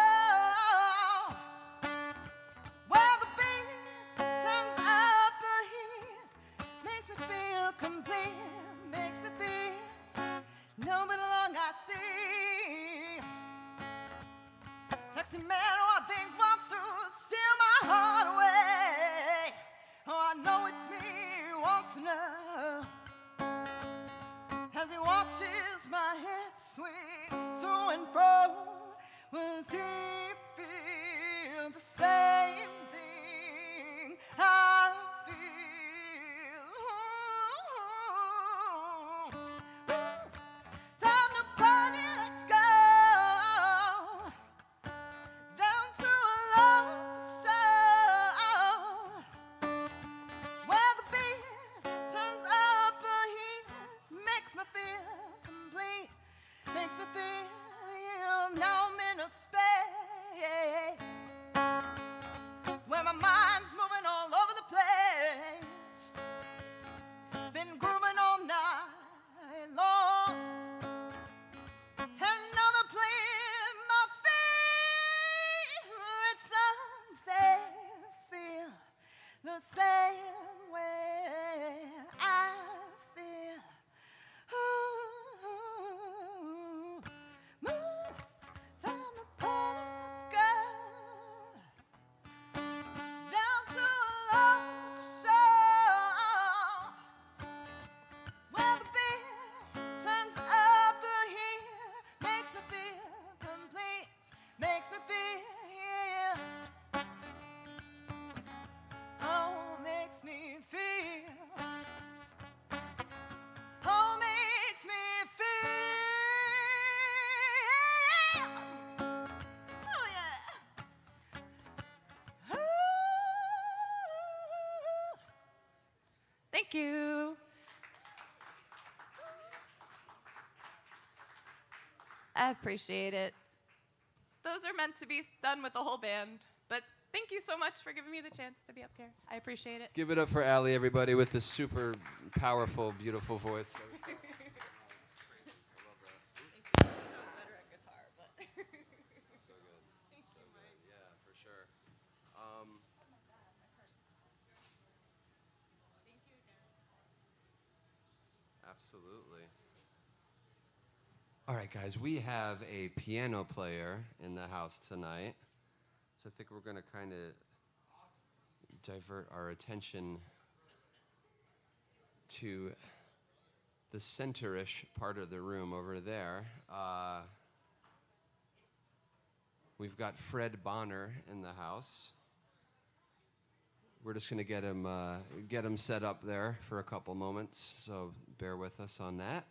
G: where the beat turns up the heat, makes me feel complete, makes me feel nobody long I see. Sexy man who I think wants to steal my heart away. Oh, I know it's me he wants to know. As he watches my hips swing to and fro, will he feel the same thing I feel? Time to party, let's go down to a local show where the beat turns up the heat, makes me feel complete, makes me feel now I'm in a space where my mind's moving all over the place. Been grooving all night long, and now they're playing my favorite songs. They feel the same way I feel. Ooh, move, time to party, let's go down to a local show where the beat turns up the heat, makes me feel complete, makes me feel, oh, makes me feel, oh, makes me feel, oh yeah. Thank you. I appreciate it. Those are meant to be done with the whole band, but thank you so much for giving me the chance to be up here. I appreciate it.
A: Give it up for Allie, everybody, with this super powerful, beautiful voice. Absolutely. All right, guys, we have a piano player in the house tonight. So I think we're going to kind of divert our attention to the center-ish part of the room over there. We've got Fred Bonner in the house. We're just going to get him set up there for a couple moments, so bear with us on that.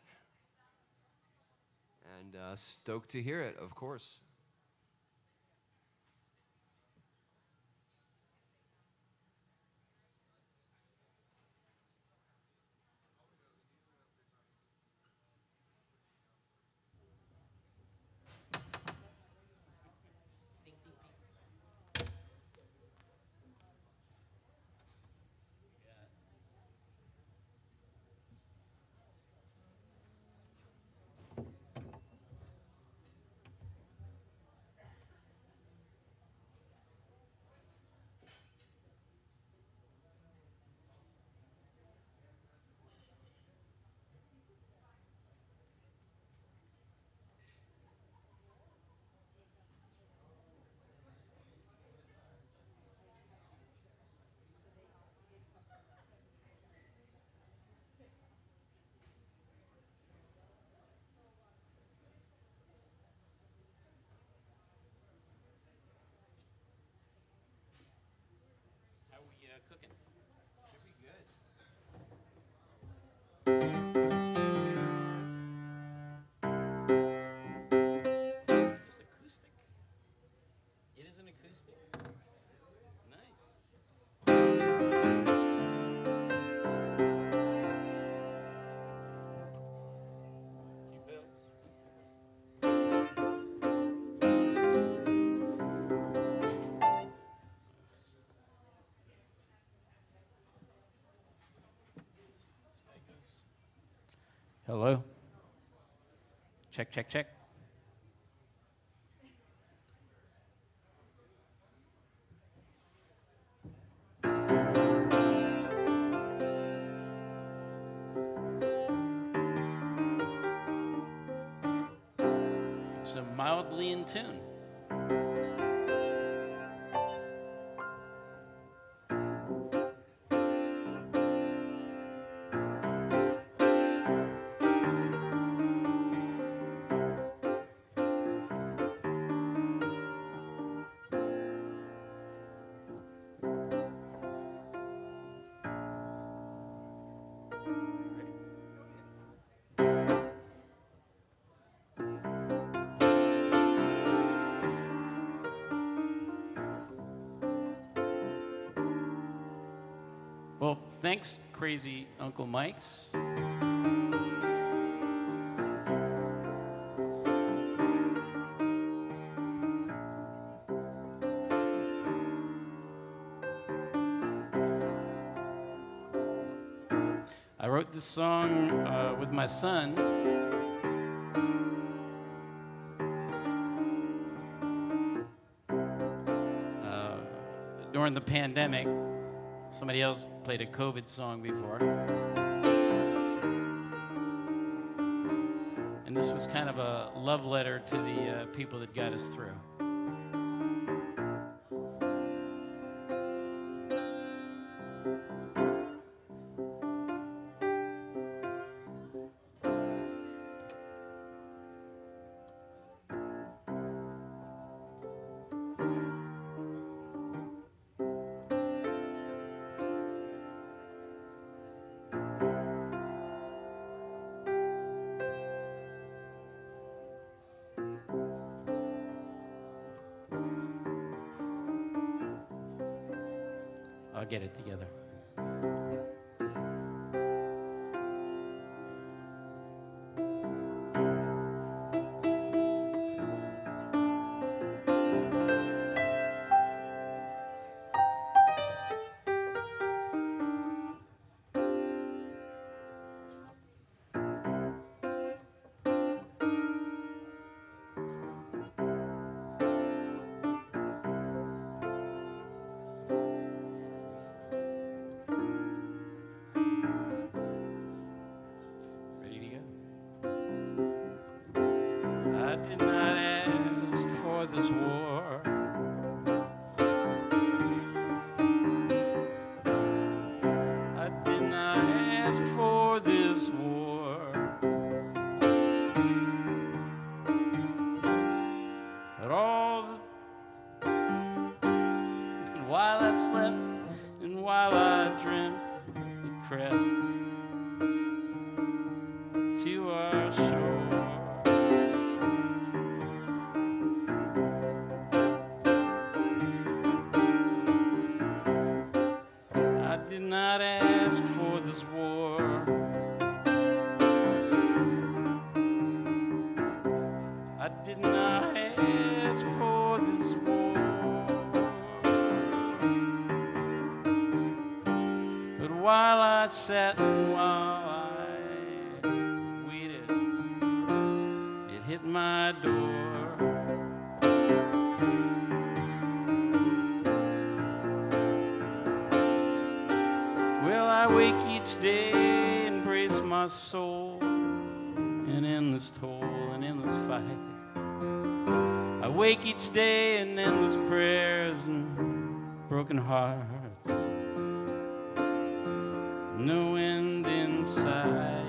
A: And stoked to hear it, of course.
I: cooking? Should be good. Is this acoustic? It is an acoustic. Nice. Few bells. Hello. Check, check, check. It's mildly in tune. Well, thanks, Crazy Uncle Mike's. I wrote this song with my son. During the pandemic. Somebody else played a COVID song before. And this was kind of a love letter to the people that got us through. I'll get it together. Ready to go? I did not ask for this war. I did not ask for this war. But while I slept and while I dreamt, it crept to our shore. I did not ask for this war. I did not ask for this war. But while I sat and while I waited, it hit my door. Well, I wake each day and brace my soul in endless toil and endless fight. I wake each day in endless prayers and broken hearts. No end in sight.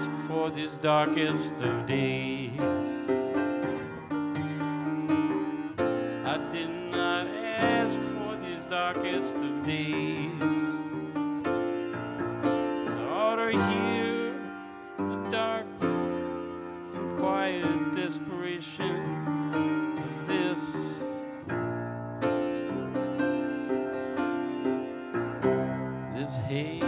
I: ask for these darkest of days. I did not ask for these darkest of days. I ought to hear the dark and quiet desperation of this. This hate.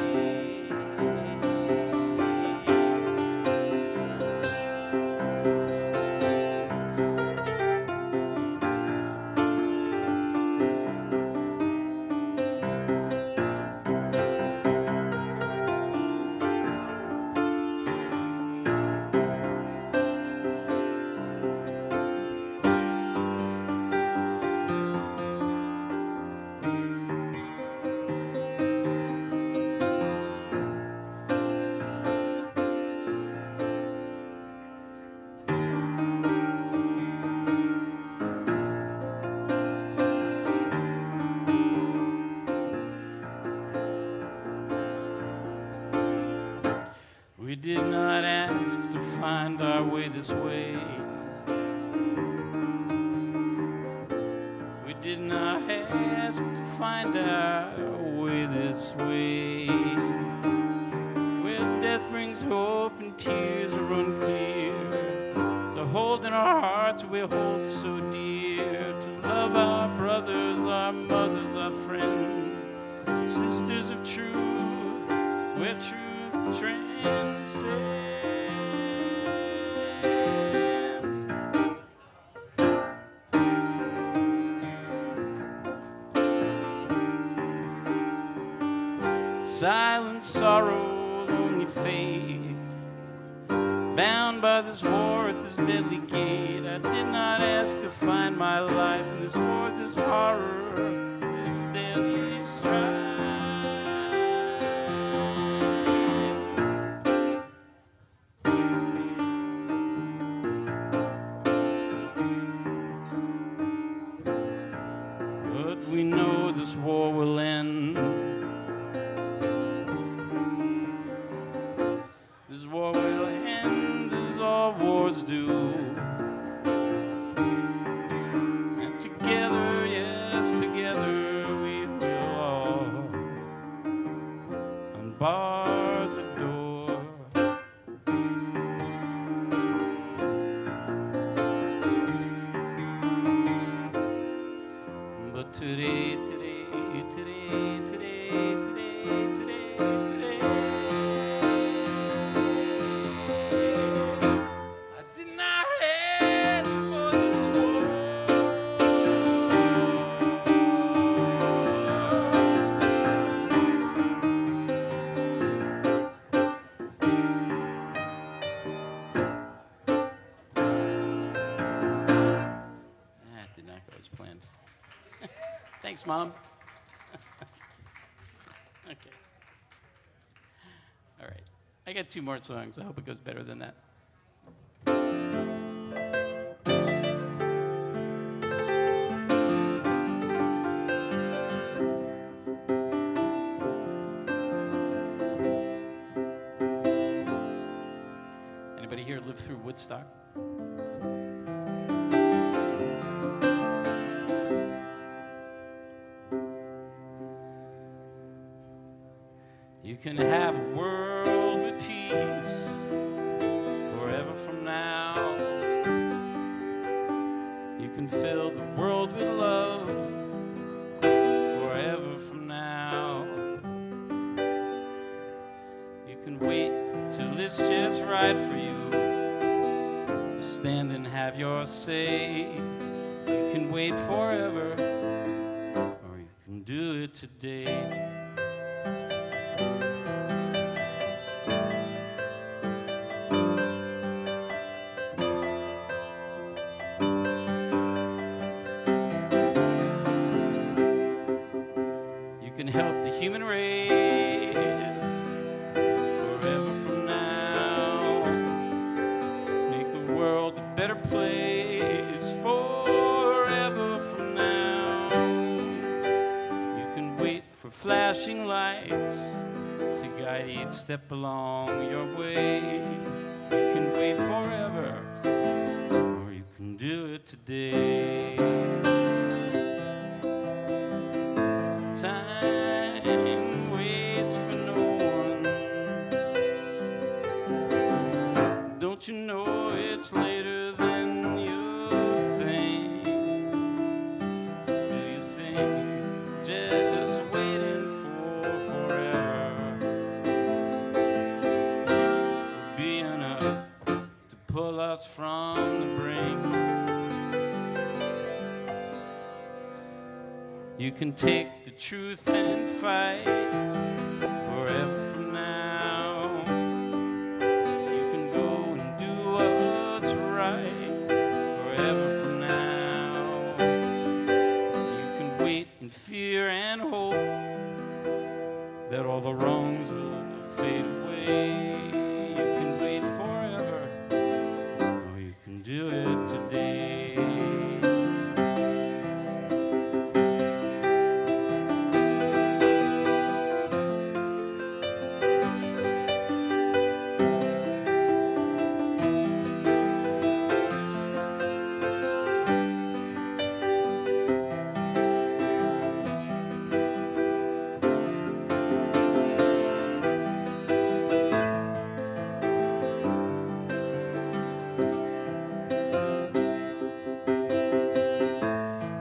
I: We did not ask to find our way this way. We did not ask to find our way this way. Where death brings hope and tears run clear. To hold in our hearts we hold so dear. To love our brothers, our mothers, our friends, sisters of truth, where truth transcends. Silent sorrow, lonely fate, bound by this war at this deadly gate. I did not ask to find my life in this war, this horror, this deadly strife. But we know this war will end. This war will end as all wars do. And together, yes, together we will all unbar the door. But today, today, today, today, today, today, today, I did not ask for this war. That did not go as planned. Thanks, Mom. Okay. All right. I got 2 more songs. I hope it goes better than that. Anybody here live through Woodstock? You can have a world with peace forever from now. You can fill the world with love forever from now. You can wait till it's just right for you to stand and have your say. You can wait forever, or you can do it today. Help the human race forever from now. Make the world a better place forever from now. You can wait for flashing lights to guide each step along your way. You can wait forever, or you can do it today. Time waits for no one. Don't you know it's later than you think? Do you think just waiting for forever will be enough to pull us from the brink? You can take the truth and fight forever from now. You can go and do what's right forever from now. You can wait in fear and hope that all the wrongs will fade away. You can wait forever, or you can do it today.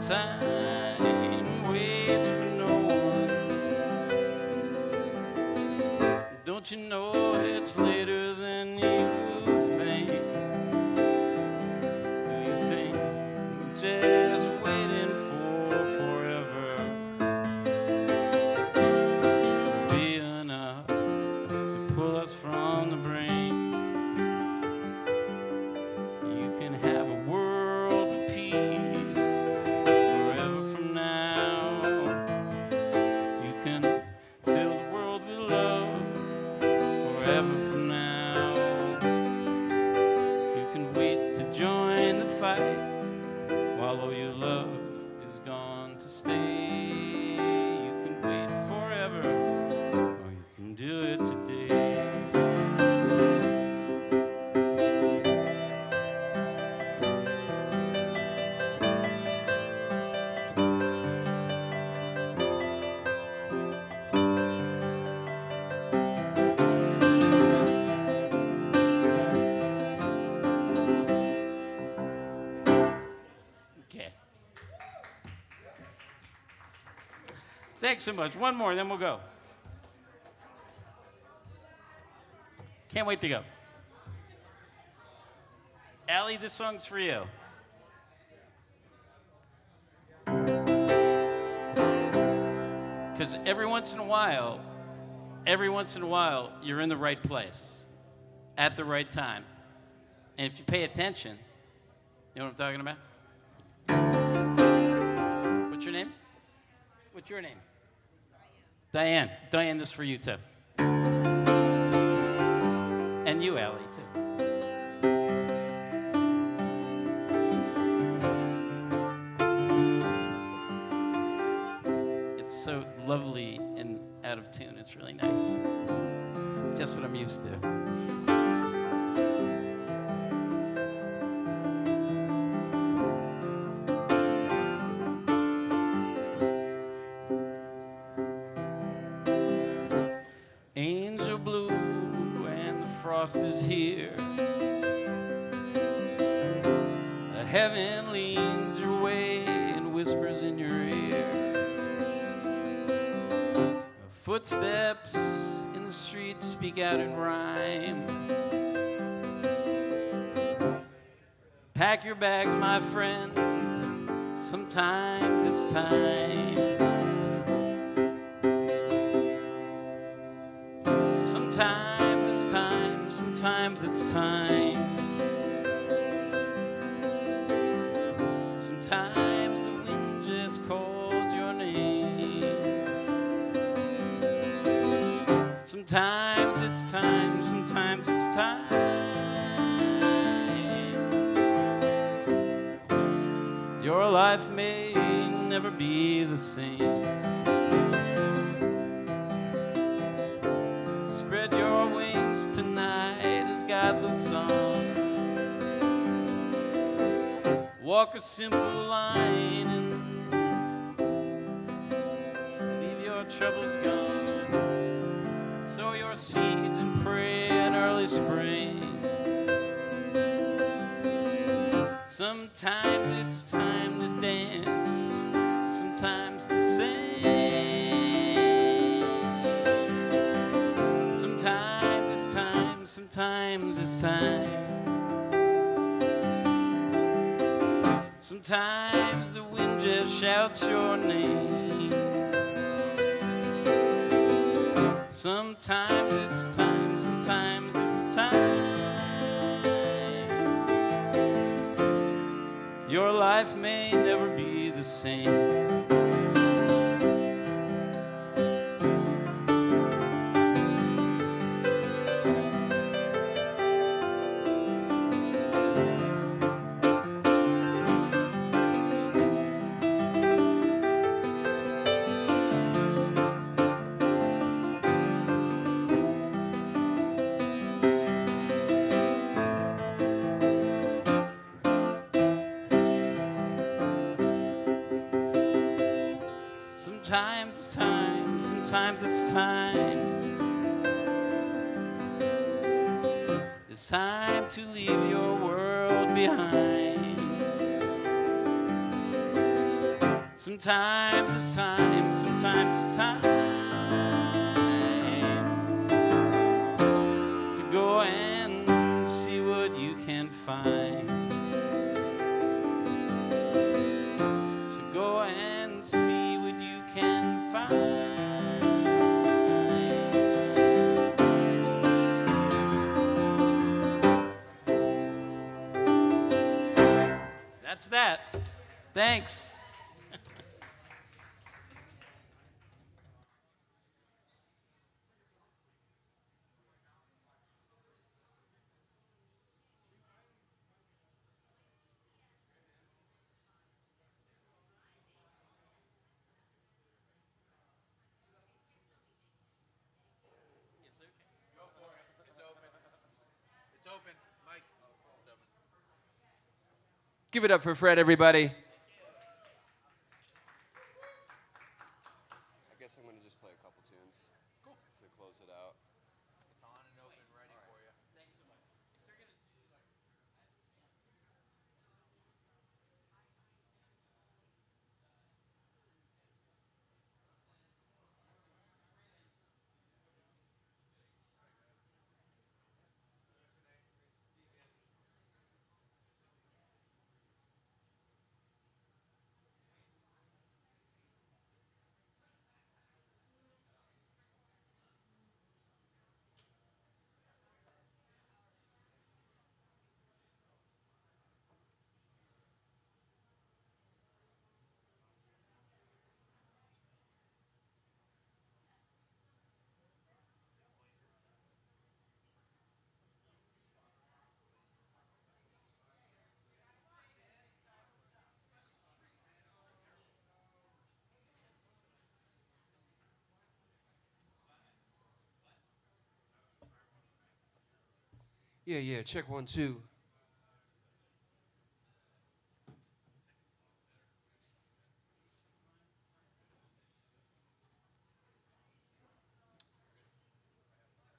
I: Time waits for no one. Don't you know it's later than you think? Do you think just waiting for forever will be enough to pull us from the brink? You can have a world of peace forever from now. You can fill the world with love forever from now. You can wait to join the fight while all your love is gone to stay. You can wait forever, or you can do it today. Okay. Thanks so much. One more, then we'll go. Can't wait to go. Allie, this song's for you. Because every once in a while, you're in the right place at the right time. And if you pay attention, you know what I'm talking about? What's your name? What's your name? Diane. Diane, this is for you too. And you, Allie, too. It's so lovely and out of tune. It's really nice. Just what I'm used to. Angel blue and the frost is here. The heaven leans your way and whispers in your ear. Footsteps in the streets speak out in rhyme. Pack your bags, my friend. Sometimes it's time. Sometimes it's time, sometimes it's time. Sometimes the wind just calls your name. Sometimes it's time, sometimes it's time. Your life may never be the same. Spread your wings tonight as God looks on. Walk a simple line and leave your troubles gone. Sow your seeds and pray in early spring. Sometimes it's time to dance, sometimes to sing. Sometimes it's time, sometimes it's time. Sometimes the wind just shouts your name. Sometimes it's time, sometimes it's time. Your life may never be the same. Sometimes it's time, sometimes it's time. It's time to leave your world behind. Sometimes it's time, sometimes it's time to go and see what you can find. So go and see what you can find. That's that. Thanks.
A: Give it up for Fred, everybody. I guess I'm going to just play a couple tunes to close it out. It's on and open, ready for you. Thanks so much. Yeah, check 1, 2.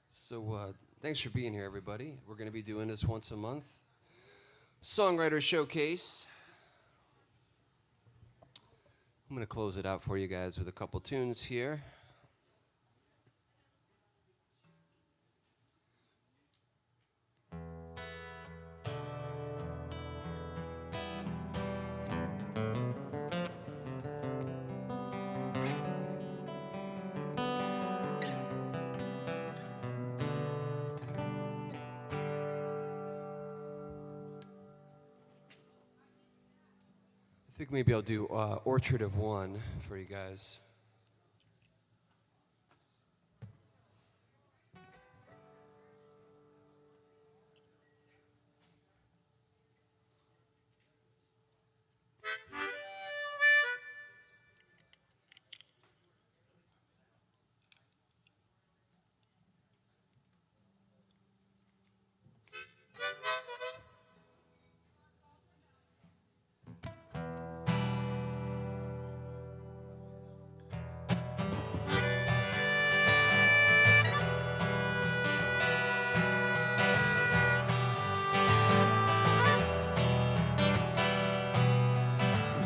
A: So, thanks for being here, everybody. We're going to be doing this once a month. Songwriter Showcase. I'm going to close it out for you guys with a couple tunes here. I think maybe I'll do Orchard of One for you guys.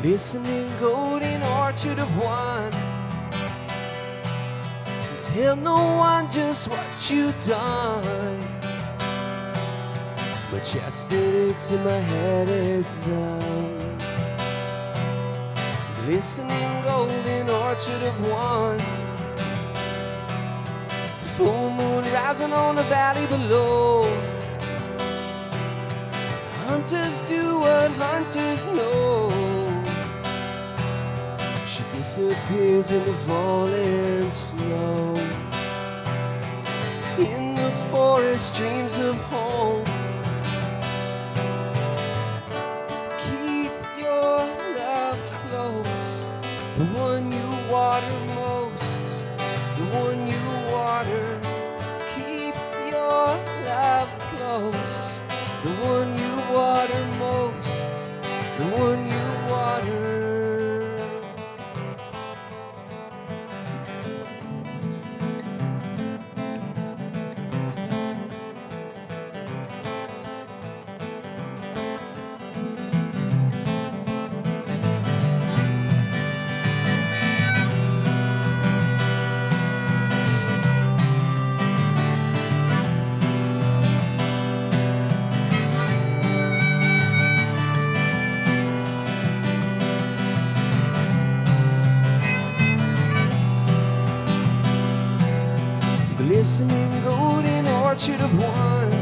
A: Listening, golden orchard of wine. Tell no one just what you've done. My chest it aches and my head is numb. Glistening golden orchard of wine. Full moon rising on the valley below. Hunters do what hunters know. She disappears in the falling snow. In the forest, dreams of home. Keep your love close. The one you water most. The one you water. Keep your love close. The one you water most. The one you water. Glistening golden orchard of wine.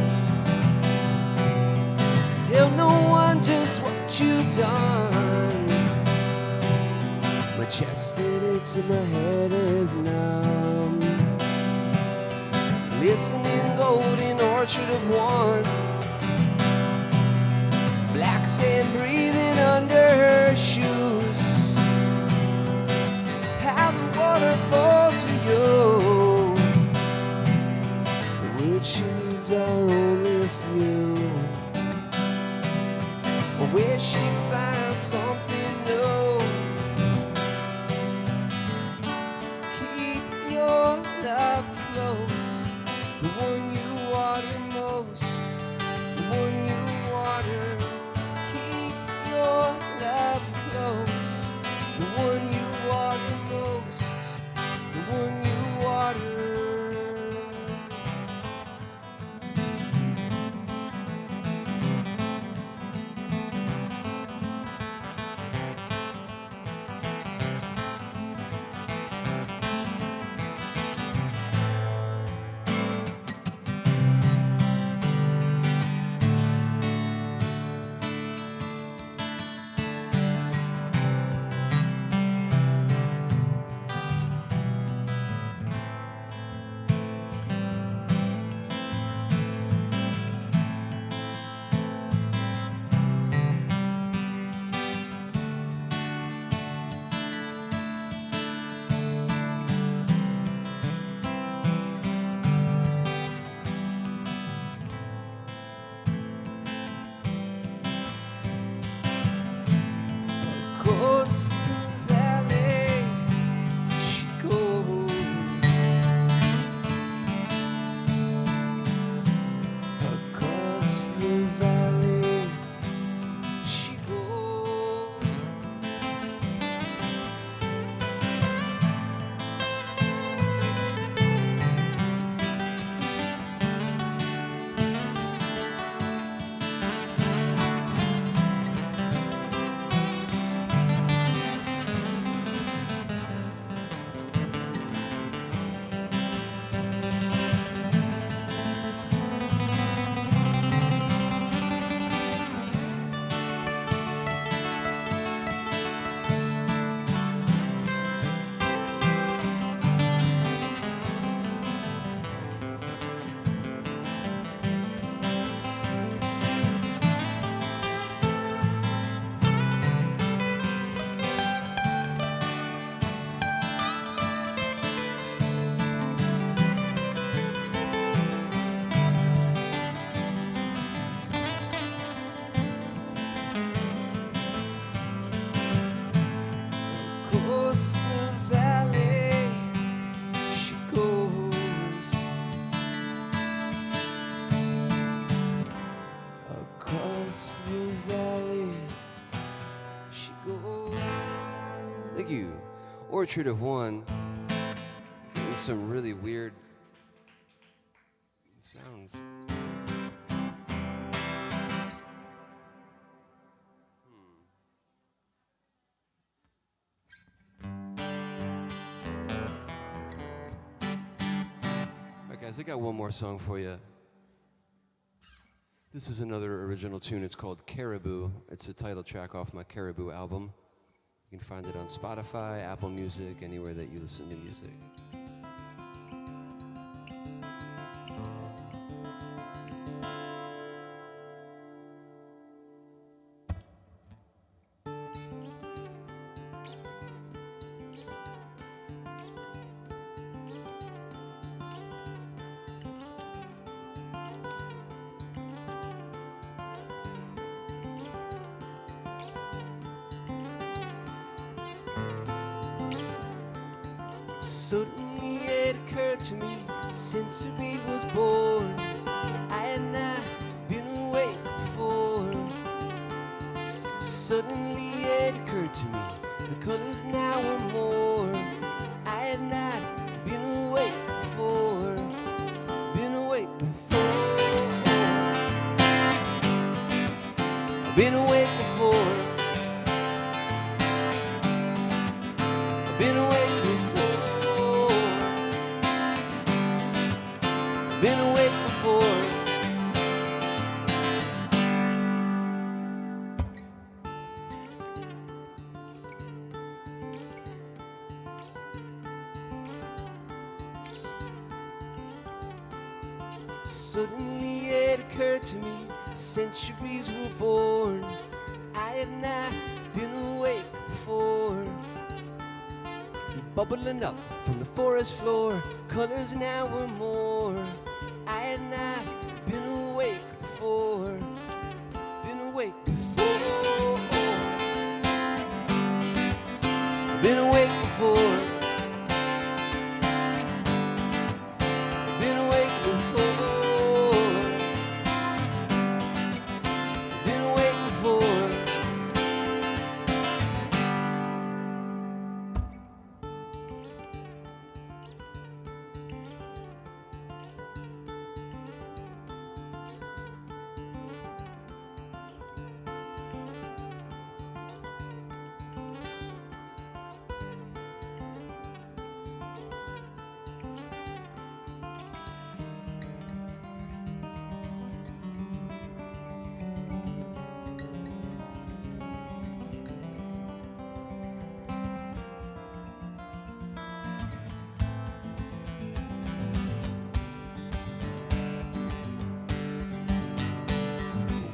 A: Tell no one just what you've done. My chest it aches and my head is numb. Glistening golden orchard of wine. Black sand breathing under her shoes. How the water falls for you. She needs are only a few. Where she finds something new. Keep your love close. The one you water most. The one you water. Keep your love close. The one you water most. The one you water. Orchard of One. Getting some really weird sounds. Alright guys, I got one more song for you. This is another original tune. It's called Caribou. It's a title track off my Caribou album. You can find it on Spotify, Apple Music, anywhere that you listen to music. Suddenly it occurred to me, since we was born, I had not been awake before. Suddenly it occurred to me, the colors now are more. I had not been awake before, been awake before. I've been awake before. I've been awake before. Been awake before. Suddenly it occurred to me, centuries were born. I had not been awake before. Bubbling up from the forest floor, colors now were more. I had not been awake before, been awake before. Been awake before. Been awake before. Been awake before.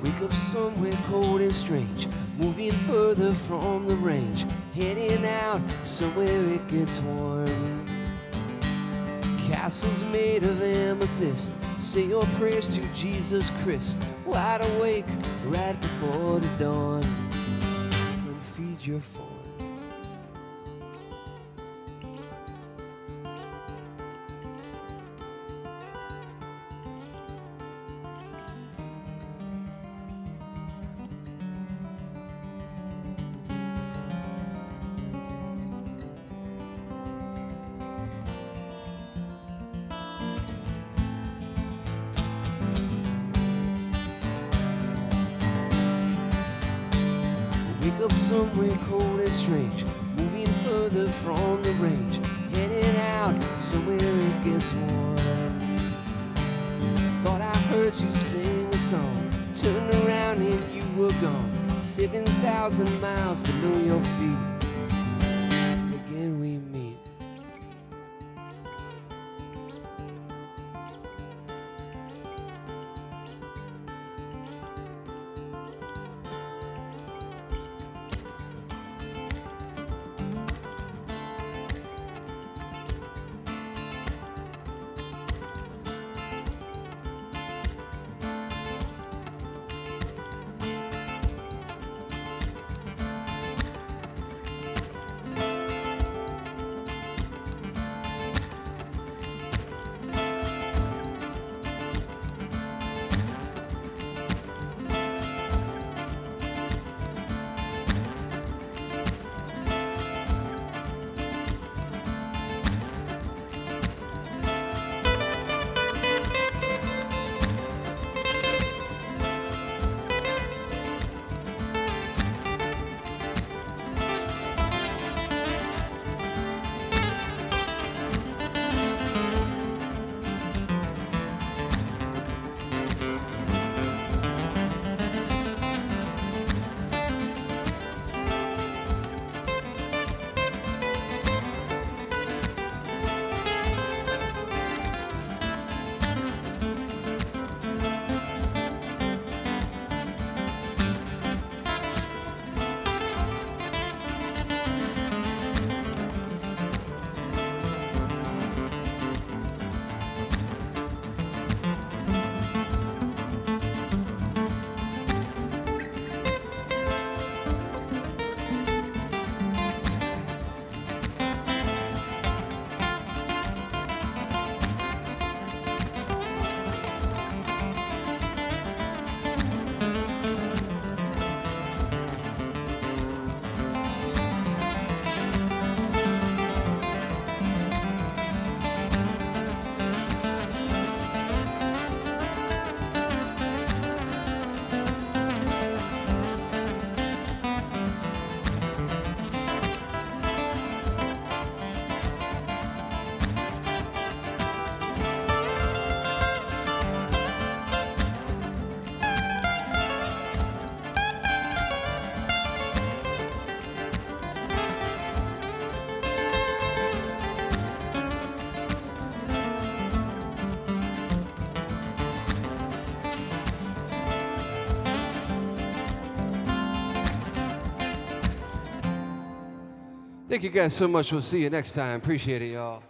A: Wake up somewhere cold and strange, moving further from the range, heading out somewhere it gets warm. Castles made of amethyst, say your prayers to Jesus Christ, wide awake right before the dawn, and feed your fawn. Wake up somewhere cold and strange, moving further from the range, heading out somewhere it gets warm. Thought I heard you sing a song, turned around and you were gone, 7,000 miles below your feet. Till again we meet. Thank you guys so much. We'll see you next time. Appreciate it, y'all.